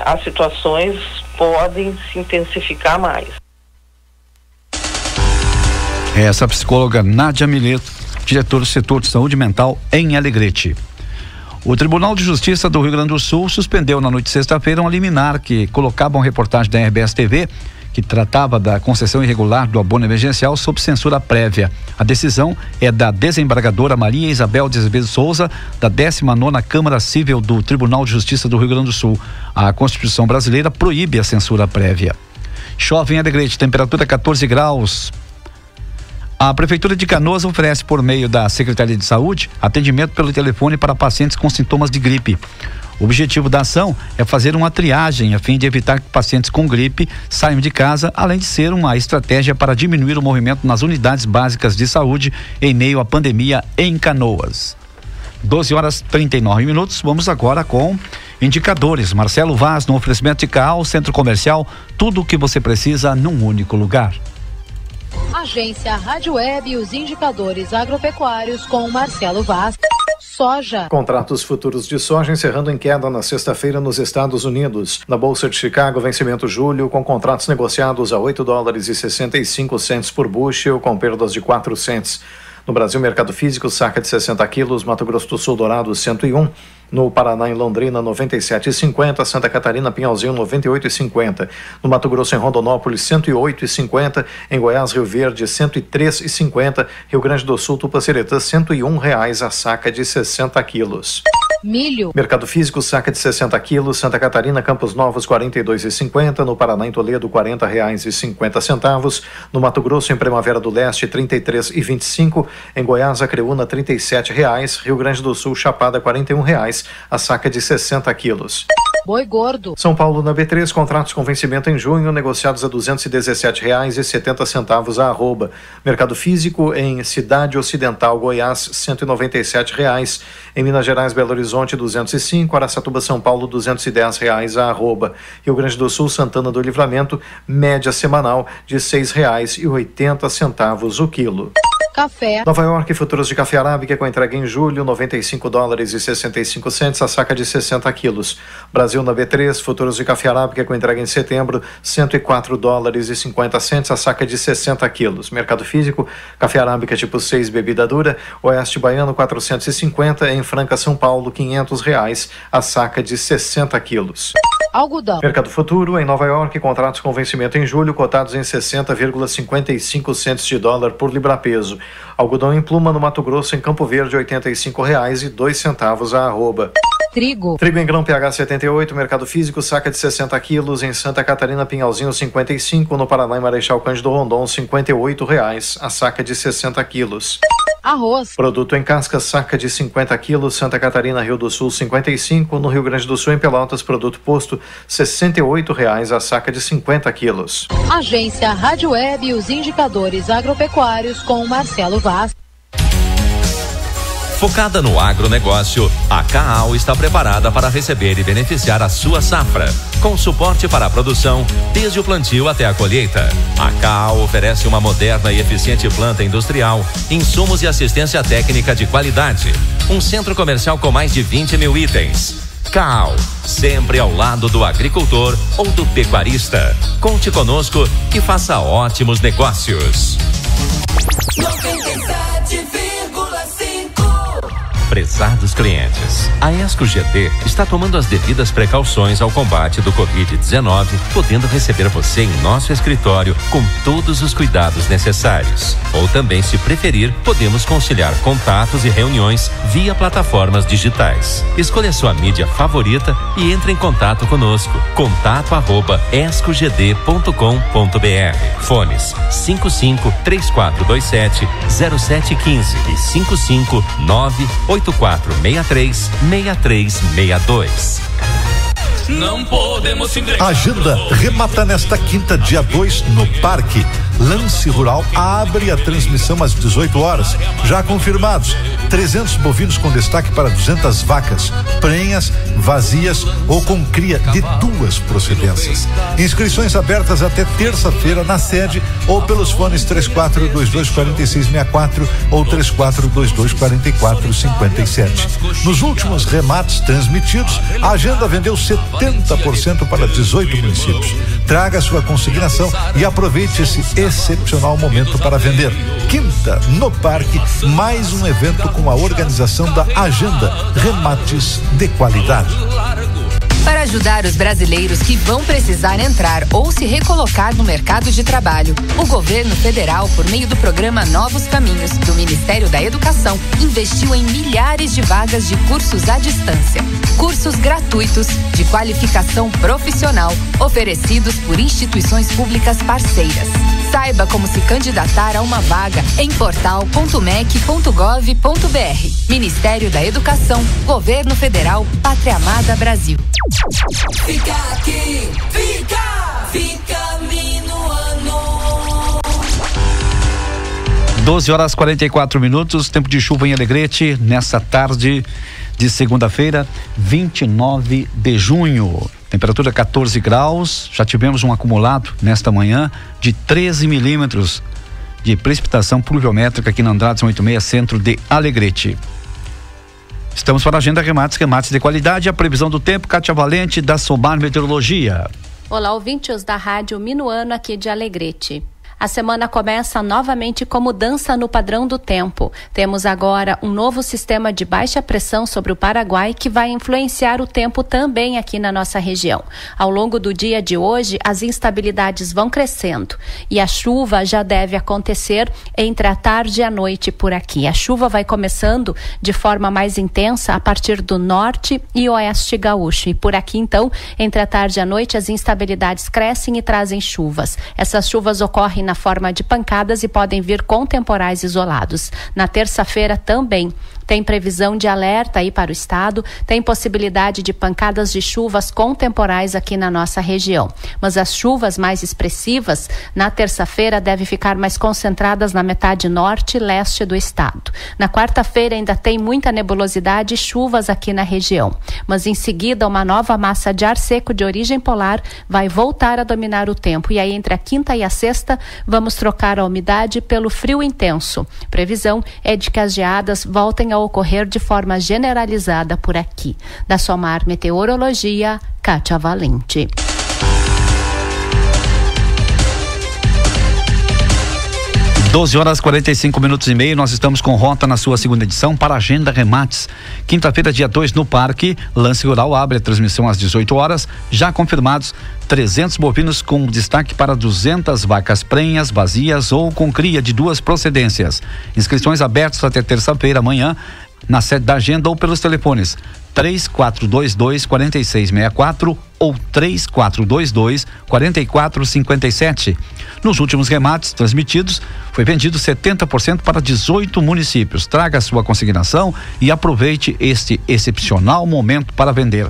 as situações podem se intensificar mais. Essa psicóloga Nádia Mileto, diretora do setor de saúde mental em Alegrete. O Tribunal de Justiça do Rio Grande do Sul suspendeu na noite de sexta-feira uma liminar que colocava uma reportagem da RBS TV que tratava da concessão irregular do abono emergencial sob censura prévia. A decisão é da desembargadora Maria Isabel de Azevedo Souza, da 19ª Câmara Cível do Tribunal de Justiça do Rio Grande do Sul. A Constituição brasileira proíbe a censura prévia. Chove em Alegrete, temperatura 14 graus. A Prefeitura de Canoas oferece, por meio da Secretaria de Saúde, atendimento pelo telefone para pacientes com sintomas de gripe. O objetivo da ação é fazer uma triagem a fim de evitar que pacientes com gripe saiam de casa, além de ser uma estratégia para diminuir o movimento nas unidades básicas de saúde em meio à pandemia em Canoas. 12h39. Vamos agora com indicadores. Marcelo Vaz, no oferecimento de CAAL, Centro Comercial, tudo o que você precisa num único lugar. Agência Rádio Web e os indicadores agropecuários com Marcelo Vaz. Soja. Contratos futuros de soja encerrando em queda na sexta-feira nos Estados Unidos. Na Bolsa de Chicago, vencimento julho, com contratos negociados a $8,65 por bushel, com perdas de 4 cents. No Brasil, mercado físico, saca de 60 quilos, Mato Grosso do Sul, Dourados, 101. No Paraná, em Londrina, 97,50. Santa Catarina, Pinhalzinho, 98,50. No Mato Grosso, em Rondonópolis, 108,50. Em Goiás, Rio Verde, 103,50. Rio Grande do Sul, Tupaciretã, R$101 a saca de 60 quilos. Milho. Mercado físico, saca de 60 quilos. Santa Catarina, Campos Novos, 42,50. No Paraná, em Toledo, R$40,50. No Mato Grosso, em Primavera do Leste, 33,25. Em Goiás, Acreúna, R$37. Rio Grande do Sul, Chapada, R$41 a saca de 60 quilos. Boi gordo. São Paulo, na B3, contratos com vencimento em junho, negociados a R$217,70 a arroba. Mercado físico em Cidade Ocidental, Goiás, R$197. Em Minas Gerais, Belo Horizonte, 205. Araçatuba, São Paulo, R$210 a arroba. Rio Grande do Sul, Santana do Livramento, média semanal de R$6,80 o quilo. Café. Nova York, futuros de café arábica com entrega em julho, $95,65 a saca de 60 quilos. Brasil, na B3, futuros de café arábica com entrega em setembro, $104,50 a saca de 60 quilos. Mercado físico, café arábica tipo 6, bebida dura, Oeste Baiano, 450, em Franca, São Paulo, R$500 a saca de 60 quilos. Algodão. Mercado futuro, em Nova York, contratos com vencimento em julho, cotados em 60,55 cents de dólar por libra-peso. Algodão em pluma no Mato Grosso, em Campo Verde, R$85,02 a arroba. Trigo. Trigo em grão PH 78, mercado físico, saca de 60 quilos, em Santa Catarina, Pinhalzinho, 55, no Paraná e Marechal Cândido Rondon, R$58 a saca de 60 quilos. Arroz. Produto em casca, saca de 50 quilos, Santa Catarina, Rio do Sul, 55, no Rio Grande do Sul, em Pelotas, produto posto, R$68 a saca de 50 quilos. Agência Rádio Web e os indicadores agropecuários com Marcelo Vaz. Focada no agronegócio, a CAAL está preparada para receber e beneficiar a sua safra, com suporte para a produção, desde o plantio até a colheita. A CAAL oferece uma moderna e eficiente planta industrial, insumos e assistência técnica de qualidade. Um centro comercial com mais de 20 mil itens. CAAL, sempre ao lado do agricultor ou do pecuarista. Conte conosco e faça ótimos negócios. 97,5 Prezados clientes, a ESCO GT está tomando as devidas precauções ao combate do Covid-19, podendo receber você em nosso escritório com todos os cuidados necessários. Ou também, se preferir, podemos conciliar contatos e reuniões via plataformas digitais. Escolha sua mídia favorita e entre em contato conosco. contato@escogd.com.br. Fones 55-3427-0715 e 559-8463-6362. Não podemos Agenda remata nesta quinta, dia 2, no Parque. Lance Rural abre a transmissão às 18 horas. Já confirmados, 300 bovinos com destaque para 200 vacas, prenhas, vazias ou com cria de 2 procedências. Inscrições abertas até terça-feira na sede ou pelos fones 3422-4664 ou 3422-4457. Nos últimos remates transmitidos, a agenda vendeu 70% para 18 municípios. Traga sua consignação e aproveite esse excepcional momento para vender. Quinta, no Parque, mais um evento com a organização da Agenda Remates de Qualidade. Para ajudar os brasileiros que vão precisar entrar ou se recolocar no mercado de trabalho, o governo federal, por meio do programa Novos Caminhos, do Ministério da Educação, investiu em milhares de vagas de cursos à distância. Cursos gratuitos de qualificação profissional, oferecidos por instituições públicas parceiras. Saiba como se candidatar a uma vaga em portal.mec.gov.br. Ministério da Educação, Governo Federal, Pátria Amada Brasil. Fica aqui, fica minuano. 12h44, tempo de chuva em Alegrete, nessa tarde de segunda-feira, 29 de junho. Temperatura 14 graus, já tivemos um acumulado nesta manhã de 13 milímetros de precipitação pluviométrica aqui na Andrade 186, centro de Alegrete. Estamos para a Agenda Remates de qualidade. A previsão do tempo, Kátia Valente, da Somar Meteorologia. Olá, ouvintes da Rádio Minuano aqui de Alegrete. A semana começa novamente com mudança no padrão do tempo. Temos agora um novo sistema de baixa pressão sobre o Paraguai que vai influenciar o tempo também aqui na nossa região. Ao longo do dia de hoje, as instabilidades vão crescendo e a chuva já deve acontecer entre a tarde e a noite por aqui. A chuva vai começando de forma mais intensa a partir do norte e oeste gaúcho. E por aqui, então, entre a tarde e a noite, as instabilidades crescem e trazem chuvas. Essas chuvas ocorrem na forma de pancadas e podem vir com temporais isolados. Na terça-feira também tem previsão de alerta aí para o estado, tem possibilidade de pancadas de chuvas com temporais aqui na nossa região. Mas as chuvas mais expressivas na terça-feira devem ficar mais concentradas na metade norte e leste do estado. Na quarta-feira ainda tem muita nebulosidade e chuvas aqui na região. Mas em seguida uma nova massa de ar seco de origem polar vai voltar a dominar o tempo. E aí entre a quinta e a sexta vamos trocar a umidade pelo frio intenso. Previsão é de que as geadas voltem a ocorrer de forma generalizada por aqui. Da Somar Meteorologia, Kátia Valente. Doze horas 45 minutos e meio, nós estamos com Rota na sua segunda edição para a Agenda Remates. Quinta-feira, dia 2, no Parque, Lance Rural abre a transmissão às 18 horas, já confirmados 300 bovinos com destaque para 200 vacas prenhas, vazias ou com cria de 2 procedências. Inscrições abertas até terça-feira, amanhã, na sede da Agenda ou pelos telefones 3422-4664 ou 3422-4457. Nos últimos remates transmitidos, foi vendido 70% para 18 municípios. Traga sua consignação e aproveite este excepcional momento para vender.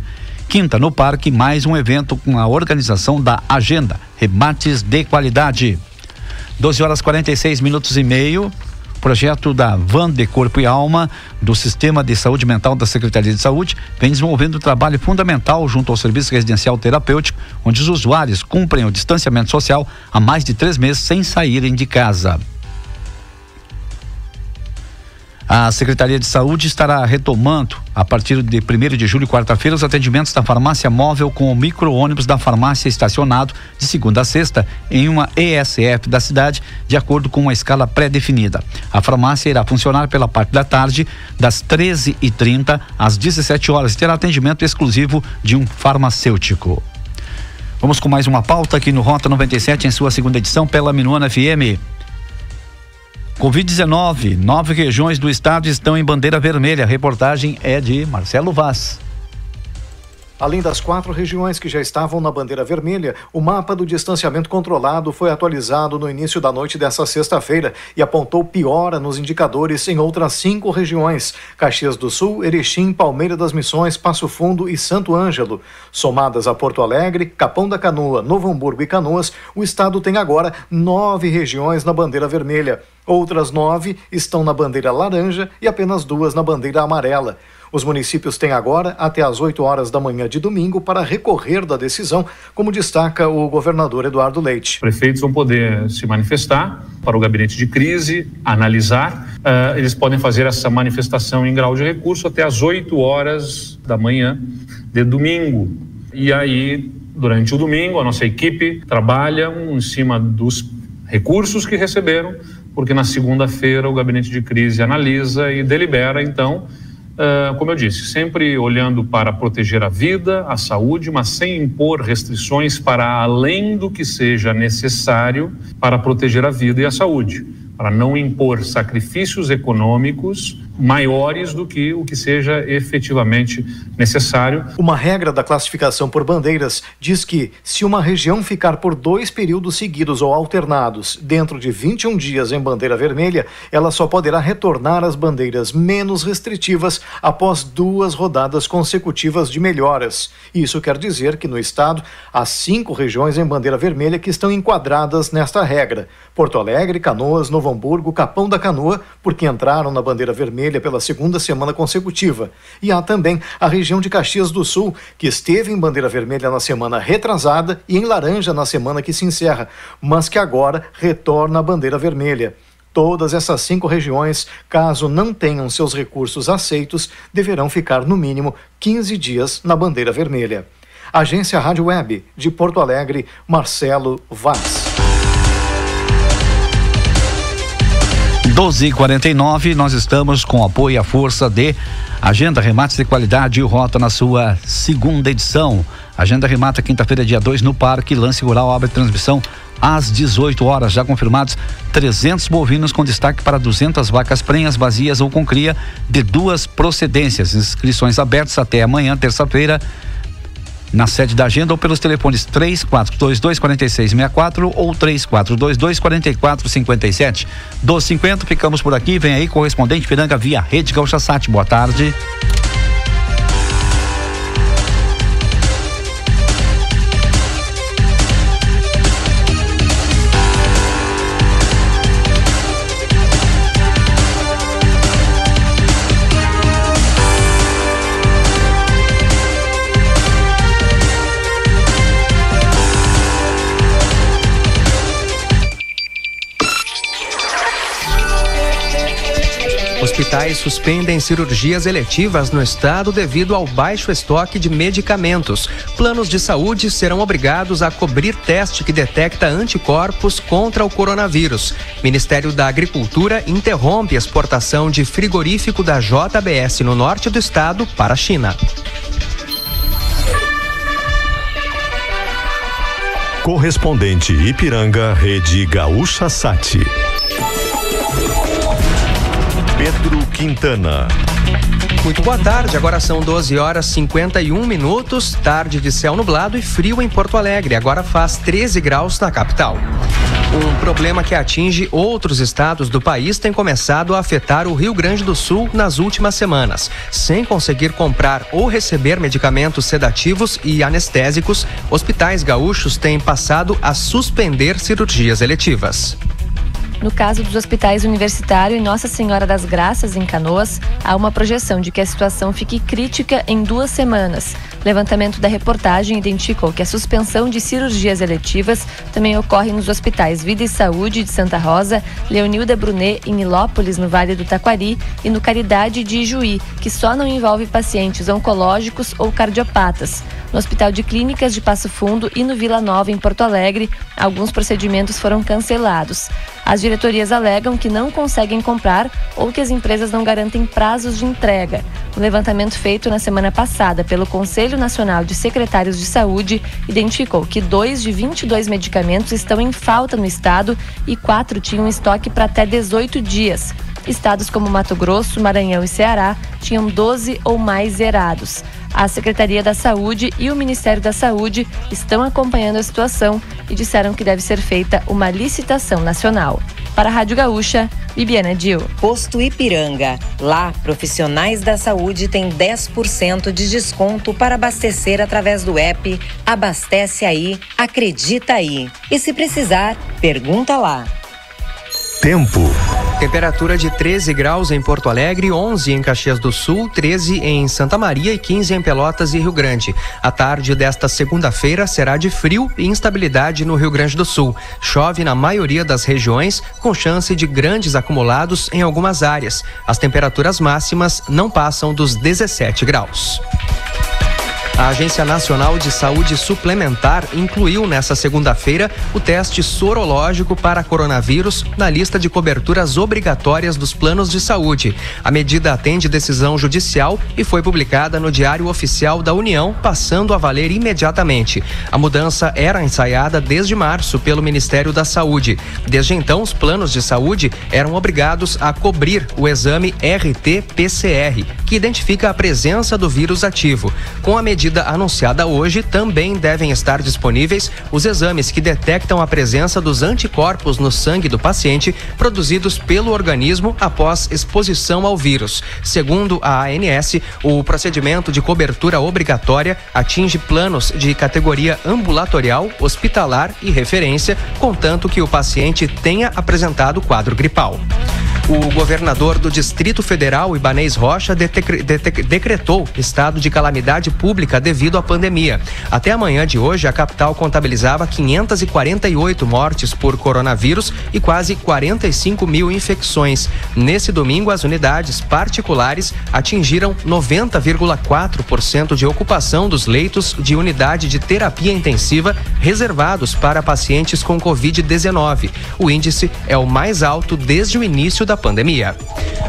Quinta, no Parque, mais um evento com a organização da Agenda Remates de Qualidade. 12 horas 46 minutos e meio. Projeto da Van de Corpo e Alma do Sistema de Saúde Mental da Secretaria de Saúde vem desenvolvendo um trabalho fundamental junto ao Serviço Residencial Terapêutico, onde os usuários cumprem o distanciamento social há mais de 3 meses sem saírem de casa. A Secretaria de Saúde estará retomando, a partir de 1º de julho, quarta-feira, os atendimentos da farmácia móvel com o micro-ônibus da farmácia estacionado de segunda a sexta em uma ESF da cidade, de acordo com uma escala pré-definida. A farmácia irá funcionar pela parte da tarde, das 13h30 às 17 horas, e terá atendimento exclusivo de um farmacêutico. Vamos com mais uma pauta aqui no Rota 97, em sua segunda edição, pela Minuano FM. Covid-19, 9 regiões do estado estão em bandeira vermelha. A reportagem é de Marcelo Vaz. Além das 4 regiões que já estavam na bandeira vermelha, o mapa do distanciamento controlado foi atualizado no início da noite dessa sexta-feira e apontou piora nos indicadores em outras 5 regiões: Caxias do Sul, Erechim, Palmeira das Missões, Passo Fundo e Santo Ângelo. Somadas a Porto Alegre, Capão da Canoa, Novo Hamburgo e Canoas, o estado tem agora 9 regiões na bandeira vermelha. Outras 9 estão na bandeira laranja e apenas 2 na bandeira amarela. Os municípios têm agora até às 8 horas da manhã de domingo para recorrer da decisão, como destaca o governador Eduardo Leite. Prefeitos vão poder se manifestar para o gabinete de crise, analisar. Eles podem fazer essa manifestação em grau de recurso até às 8 horas da manhã de domingo. E aí, durante o domingo, a nossa equipe trabalha em cima dos recursos que receberam, porque na segunda-feira o gabinete de crise analisa e delibera, então, como eu disse, sempre olhando para proteger a vida, a saúde, mas sem impor restrições para além do que seja necessário para proteger a vida e a saúde, para não impor sacrifícios econômicos maiores do que o que seja efetivamente necessário. Uma regra da classificação por bandeiras diz que, se uma região ficar por 2 períodos seguidos ou alternados dentro de 21 dias em bandeira vermelha, ela só poderá retornar às bandeiras menos restritivas após 2 rodadas consecutivas de melhoras. Isso quer dizer que no estado há 5 regiões em bandeira vermelha que estão enquadradas nesta regra: Porto Alegre, Canoas, Novo Hamburgo, Capão da Canoa, porque entraram na bandeira vermelha pela segunda semana consecutiva. E há também a região de Caxias do Sul, que esteve em bandeira vermelha na semana retrasada e em laranja na semana que se encerra, mas que agora retorna à bandeira vermelha. Todas essas 5 regiões, caso não tenham seus recursos aceitos, deverão ficar no mínimo 15 dias na bandeira vermelha. Agência Rádio Web de Porto Alegre, Marcelo Vaz. 12h49, nós estamos com apoio e a força de Agenda Remates de Qualidade e Rota na sua segunda edição. Agenda Remata, quinta-feira, dia 2, no Parque Lance Rural, abre transmissão às 18 horas. Já confirmados 300 bovinos, com destaque para 200 vacas prenhas vazias ou com cria de 2 procedências. Inscrições abertas até amanhã, terça-feira, na sede da Agenda, ou pelos telefones 3422-4664 ou 3422-4457. 12h50, ficamos por aqui. Vem aí, correspondente Piranga via Rede Gaúcha Sat. Boa tarde. Hospitais suspendem cirurgias eletivas no estado devido ao baixo estoque de medicamentos. Planos de saúde serão obrigados a cobrir teste que detecta anticorpos contra o coronavírus. Ministério da Agricultura interrompe a exportação de frigorífico da JBS no norte do estado para a China. Correspondente Ipiranga, Rede Gaúcha Sat. Pedro Quintana. Muito boa tarde, agora são 12h51, tarde de céu nublado e frio em Porto Alegre, agora faz 13 graus na capital. Um problema que atinge outros estados do país tem começado a afetar o Rio Grande do Sul nas últimas semanas. Sem conseguir comprar ou receber medicamentos sedativos e anestésicos, hospitais gaúchos têm passado a suspender cirurgias eletivas. No caso dos hospitais Universitário e Nossa Senhora das Graças, em Canoas, há uma projeção de que a situação fique crítica em 2 semanas. Levantamento da reportagem identificou que a suspensão de cirurgias eletivas também ocorre nos hospitais Vida e Saúde de Santa Rosa, Leonilda Brunet em Nilópolis, no Vale do Taquari, e no Caridade de Ijuí, que só não envolve pacientes oncológicos ou cardiopatas. No Hospital de Clínicas de Passo Fundo e no Vila Nova, em Porto Alegre, alguns procedimentos foram cancelados. As diretorias alegam que não conseguem comprar ou que as empresas não garantem prazos de entrega. O levantamento feito na semana passada pelo Conselho Nacional de Secretários de Saúde identificou que 2 de 22 medicamentos estão em falta no estado e 4 tinham estoque para até 18 dias. Estados como Mato Grosso, Maranhão e Ceará tinham 12 ou mais zerados. A Secretaria da Saúde e o Ministério da Saúde estão acompanhando a situação e disseram que deve ser feita uma licitação nacional. Para a Rádio Gaúcha, Bibiana Dil. Posto Ipiranga. Lá, profissionais da saúde têm 10% de desconto para abastecer através do app Abastece Aí, Acredita Aí. E se precisar, pergunta lá. Tempo. Temperatura de 13 graus em Porto Alegre, 11 em Caxias do Sul, 13 em Santa Maria e 15 em Pelotas e Rio Grande. A tarde desta segunda-feira será de frio e instabilidade no Rio Grande do Sul. Chove na maioria das regiões, com chance de grandes acumulados em algumas áreas. As temperaturas máximas não passam dos 17 graus. A Agência Nacional de Saúde Suplementar incluiu nesta segunda-feira o teste sorológico para coronavírus na lista de coberturas obrigatórias dos planos de saúde. A medida atende decisão judicial e foi publicada no Diário Oficial da União, passando a valer imediatamente. A mudança era ensaiada desde março pelo Ministério da Saúde. Desde então, os planos de saúde eram obrigados a cobrir o exame RT-PCR, que identifica a presença do vírus ativo. Com a medida anunciada hoje, também devem estar disponíveis os exames que detectam a presença dos anticorpos no sangue do paciente produzidos pelo organismo após exposição ao vírus. Segundo a ANS, o procedimento de cobertura obrigatória atinge planos de categoria ambulatorial, hospitalar e referência, contanto que o paciente tenha apresentado quadro gripal. O governador do Distrito Federal, Ibanez Rocha, decretou estado de calamidade pública devido à pandemia. Até amanhã de hoje, a capital contabilizava 548 mortes por coronavírus e quase 45 mil infecções. Nesse domingo, as unidades particulares atingiram 90,4% de ocupação dos leitos de unidade de terapia intensiva reservados para pacientes com Covid-19. O índice é o mais alto desde o início da pandemia.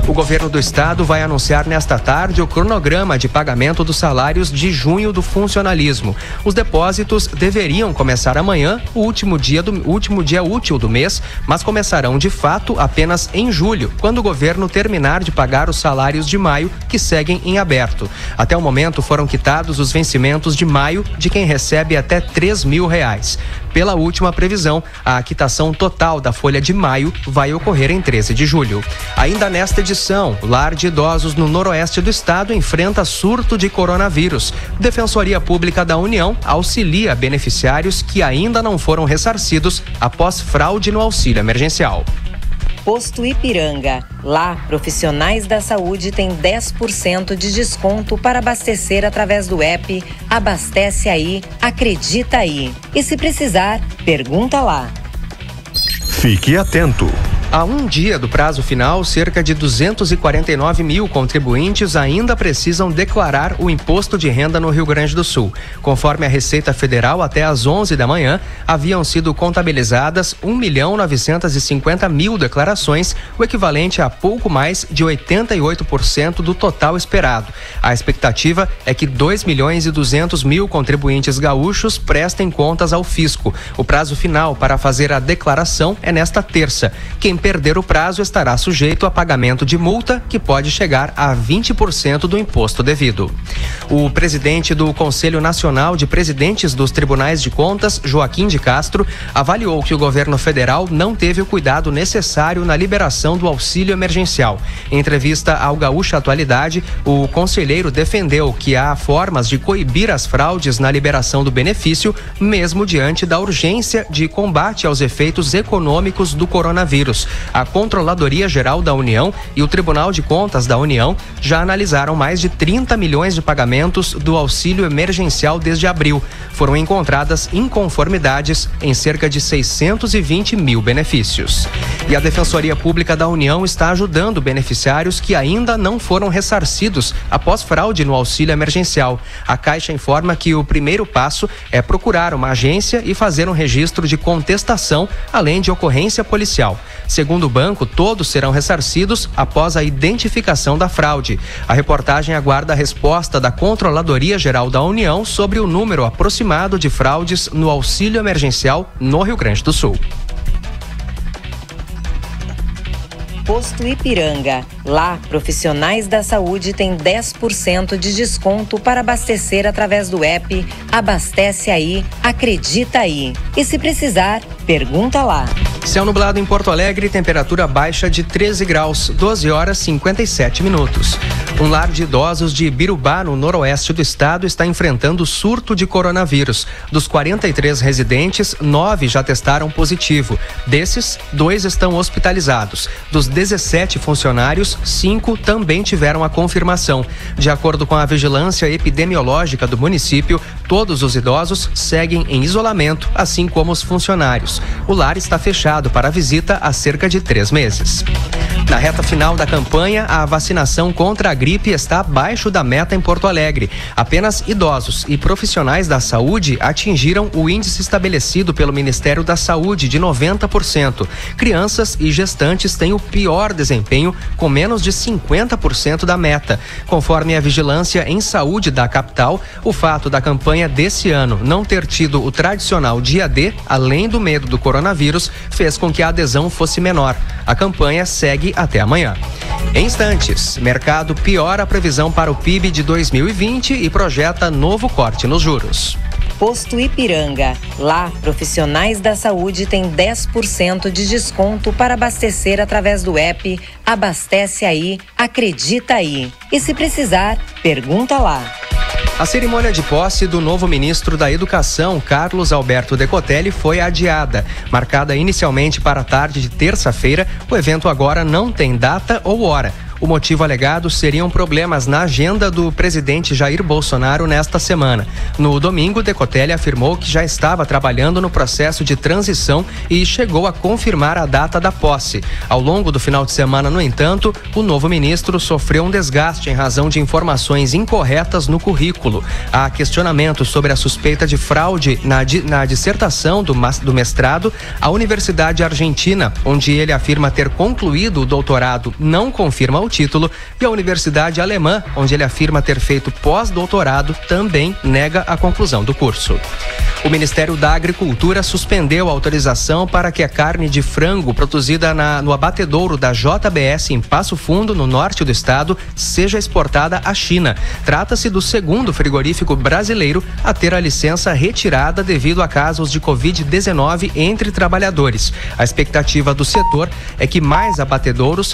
O governo do estado vai anunciar nesta tarde o cronograma de pagamento dos salários de junho do funcionalismo. Os depósitos deveriam começar amanhã, o último dia útil do mês, mas começarão de fato apenas em julho, quando o governo terminar de pagar os salários de maio, que seguem em aberto. Até o momento foram quitados os vencimentos de maio de quem recebe até R$3.000. Pela última previsão, a quitação total da folha de maio vai ocorrer em 13 de julho. Ainda nesta edição, o lar de idosos no noroeste do estado enfrenta surto de coronavírus. Defensoria Pública da União auxilia beneficiários que ainda não foram ressarcidos após fraude no auxílio emergencial. Posto Ipiranga. Lá, profissionais da saúde têm 10% de desconto para abastecer através do app Abastece Aí, Acredita Aí. E se precisar, pergunta lá. Fique atento. A um dia do prazo final, cerca de 249 mil contribuintes ainda precisam declarar o imposto de renda no Rio Grande do Sul. Conforme a Receita Federal, até às 11 da manhã, haviam sido contabilizadas 1.950.000 declarações, o equivalente a pouco mais de 88% do total esperado. A expectativa é que 2.200.000 contribuintes gaúchos prestem contas ao fisco. O prazo final para fazer a declaração é nesta terça. Quem perder o prazo estará sujeito a pagamento de multa, que pode chegar a 20% do imposto devido. O presidente do Conselho Nacional de Presidentes dos Tribunais de Contas, Joaquim de Castro, avaliou que o governo federal não teve o cuidado necessário na liberação do auxílio emergencial. Em entrevista ao Gaúcha Atualidade, o conselheiro defendeu que há formas de coibir as fraudes na liberação do benefício, mesmo diante da urgência de combate aos efeitos econômicos do coronavírus. A Controladoria Geral da União e o Tribunal de Contas da União já analisaram mais de 30 milhões de pagamentos do auxílio emergencial desde abril. Foram encontradas inconformidades em cerca de 620 mil benefícios. E a Defensoria Pública da União está ajudando beneficiários que ainda não foram ressarcidos após fraude no auxílio emergencial. A Caixa informa que o primeiro passo é procurar uma agência e fazer um registro de contestação, além de ocorrência policial. Segundo o banco, todos serão ressarcidos após a identificação da fraude. A reportagem aguarda a resposta da Controladoria Geral da União sobre o número aproximado de fraudes no auxílio emergencial no Rio Grande do Sul. Posto Ipiranga. Lá, profissionais da saúde têm 10% de desconto para abastecer através do app Abastece Aí, Acredita Aí. E se precisar, pergunta lá. Céu nublado em Porto Alegre, temperatura baixa de 13 graus, 12 horas 57 minutos. Um lar de idosos de Birubá, no noroeste do estado, está enfrentando surto de coronavírus. Dos 43 residentes, 9 já testaram positivo. Desses, 2 estão hospitalizados. Dos 17 funcionários, 5 também tiveram a confirmação. De acordo com a vigilância epidemiológica do município, todos os idosos seguem em isolamento, assim como os funcionários. O lar está fechado para visita há cerca de 3 meses. Na reta final da campanha, a vacinação contra a gripe está abaixo da meta em Porto Alegre. Apenas idosos e profissionais da saúde atingiram o índice estabelecido pelo Ministério da Saúde de 90%. Crianças e gestantes têm o pior desempenho, com menos de 50% da meta. Conforme a Vigilância em Saúde da capital, o fato da campanha desse ano não ter tido o tradicional dia D, além do medo do coronavírus, fez com que a adesão fosse menor. A campanha segue até amanhã. Em instantes, mercado piora a previsão para o PIB de 2020 e projeta novo corte nos juros. Posto Ipiranga. Lá, profissionais da saúde têm 10% de desconto para abastecer através do app Abastece Aí, Acredita Aí. E se precisar, pergunta lá. A cerimônia de posse do novo ministro da Educação, Carlos Alberto Decotelli, foi adiada. Marcada inicialmente para a tarde de terça-feira, o evento agora não tem data ou hora. O motivo alegado seriam problemas na agenda do presidente Jair Bolsonaro nesta semana. No domingo, Decotelli afirmou que já estava trabalhando no processo de transição e chegou a confirmar a data da posse. Ao longo do final de semana, no entanto, o novo ministro sofreu um desgaste em razão de informações incorretas no currículo. Há questionamento sobre a suspeita de fraude na dissertação do mestrado. A Universidade Argentina, onde ele afirma ter concluído o doutorado, não confirma o título, e a Universidade Alemã, onde ele afirma ter feito pós-doutorado, também nega a conclusão do curso. O Ministério da Agricultura suspendeu a autorização para que a carne de frango produzida no abatedouro da JBS em Passo Fundo, no norte do estado, seja exportada à China. Trata-se do segundo frigorífico brasileiro a ter a licença retirada devido a casos de Covid-19 entre trabalhadores. A expectativa do setor é que mais abatedouros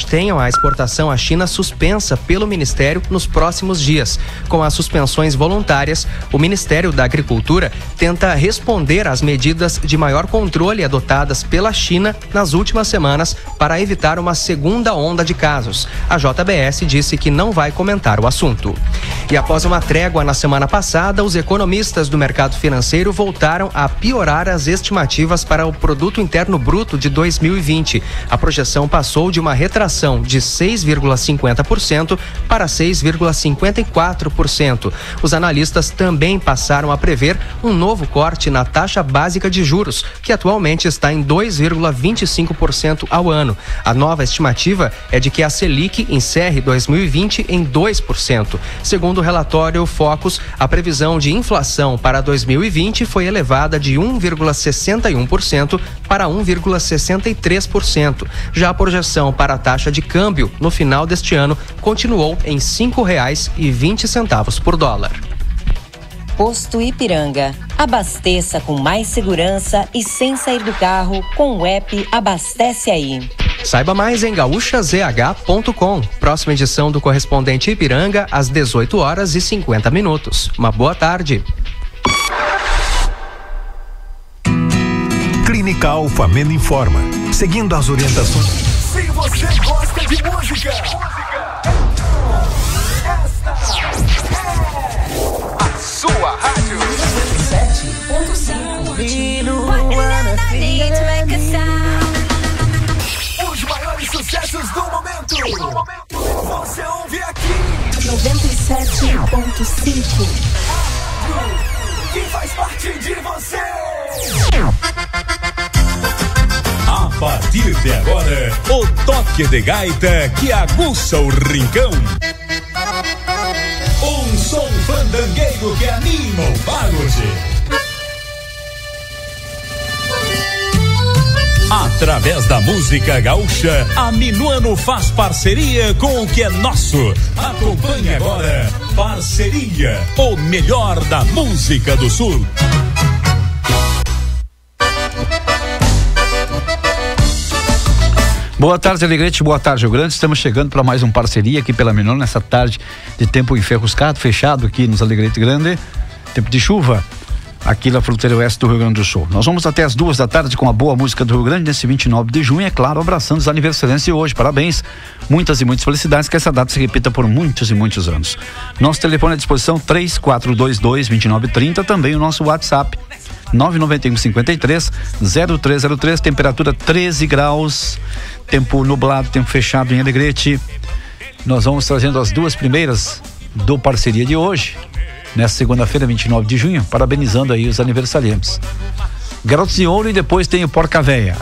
tenham a exportação à China suspensa pelo Ministério nos próximos dias. Com as suspensões voluntárias, o Ministério da Agricultura tenta responder às medidas de maior controle adotadas pela China nas últimas semanas para evitar uma segunda onda de casos. A JBS disse que não vai comentar o assunto. E após uma trégua na semana passada, os economistas do mercado financeiro voltaram a piorar as estimativas para o Produto Interno Bruto de 2020. A projeção passou de uma retração de 6,50% para 6,54%. Os analistas também passaram a prever um novo corte na taxa básica de juros, que atualmente está em 2,25% ao ano. A nova estimativa é de que a Selic encerre 2020 em 2%. Segundo o relatório Focus, a previsão de inflação para 2020 foi elevada de 1,61% para 1,63%. Já a projeção para a taxa de câmbio no final deste ano continuou em R$ 5,20 por dólar. Posto Ipiranga. Abasteça com mais segurança e sem sair do carro com o app Abastece Aí. Saiba mais em gaúchazh.com. Próxima edição do Correspondente Ipiranga às 18 horas e 50 minutos. Uma boa tarde. Clínica Alfameno informa. seguindo as orientações. Se você gosta de música, esta é a sua rádio 97.5. Os maiores sucessos do momento. Você ouve aqui 97.5. Que faz parte de você. A partir de agora, o toque de gaita que aguça o rincão. Um som fandangueiro que anima o pagode. Através da música gaúcha, a Minuano faz parceria com o que é nosso. Acompanhe agora Parceria, o melhor da música do Sul. Boa tarde, Alegrete, boa tarde, Rio Grande. Estamos chegando para mais um Parceria aqui pela Minuano nessa tarde de tempo enferruscado, fechado aqui nos Alegrete Grande, tempo de chuva aqui na fronteira oeste do Rio Grande do Sul. Nós vamos até as 2 da tarde com a boa música do Rio Grande nesse 29 de junho, é claro, abraçando os aniversariantes de hoje. Parabéns, muitas e muitas felicidades, que essa data se repita por muitos e muitos anos. Nosso telefone à disposição 3422-2930, também o nosso WhatsApp 991-53-0303, temperatura 13 graus, tempo nublado, tempo fechado em Alegrete. Nós vamos trazendo as 2 primeiras do Parceria de hoje, nessa segunda-feira, 29 de junho, parabenizando aí os aniversariantes. Garotos de Ouro e depois tem o Porca Véia.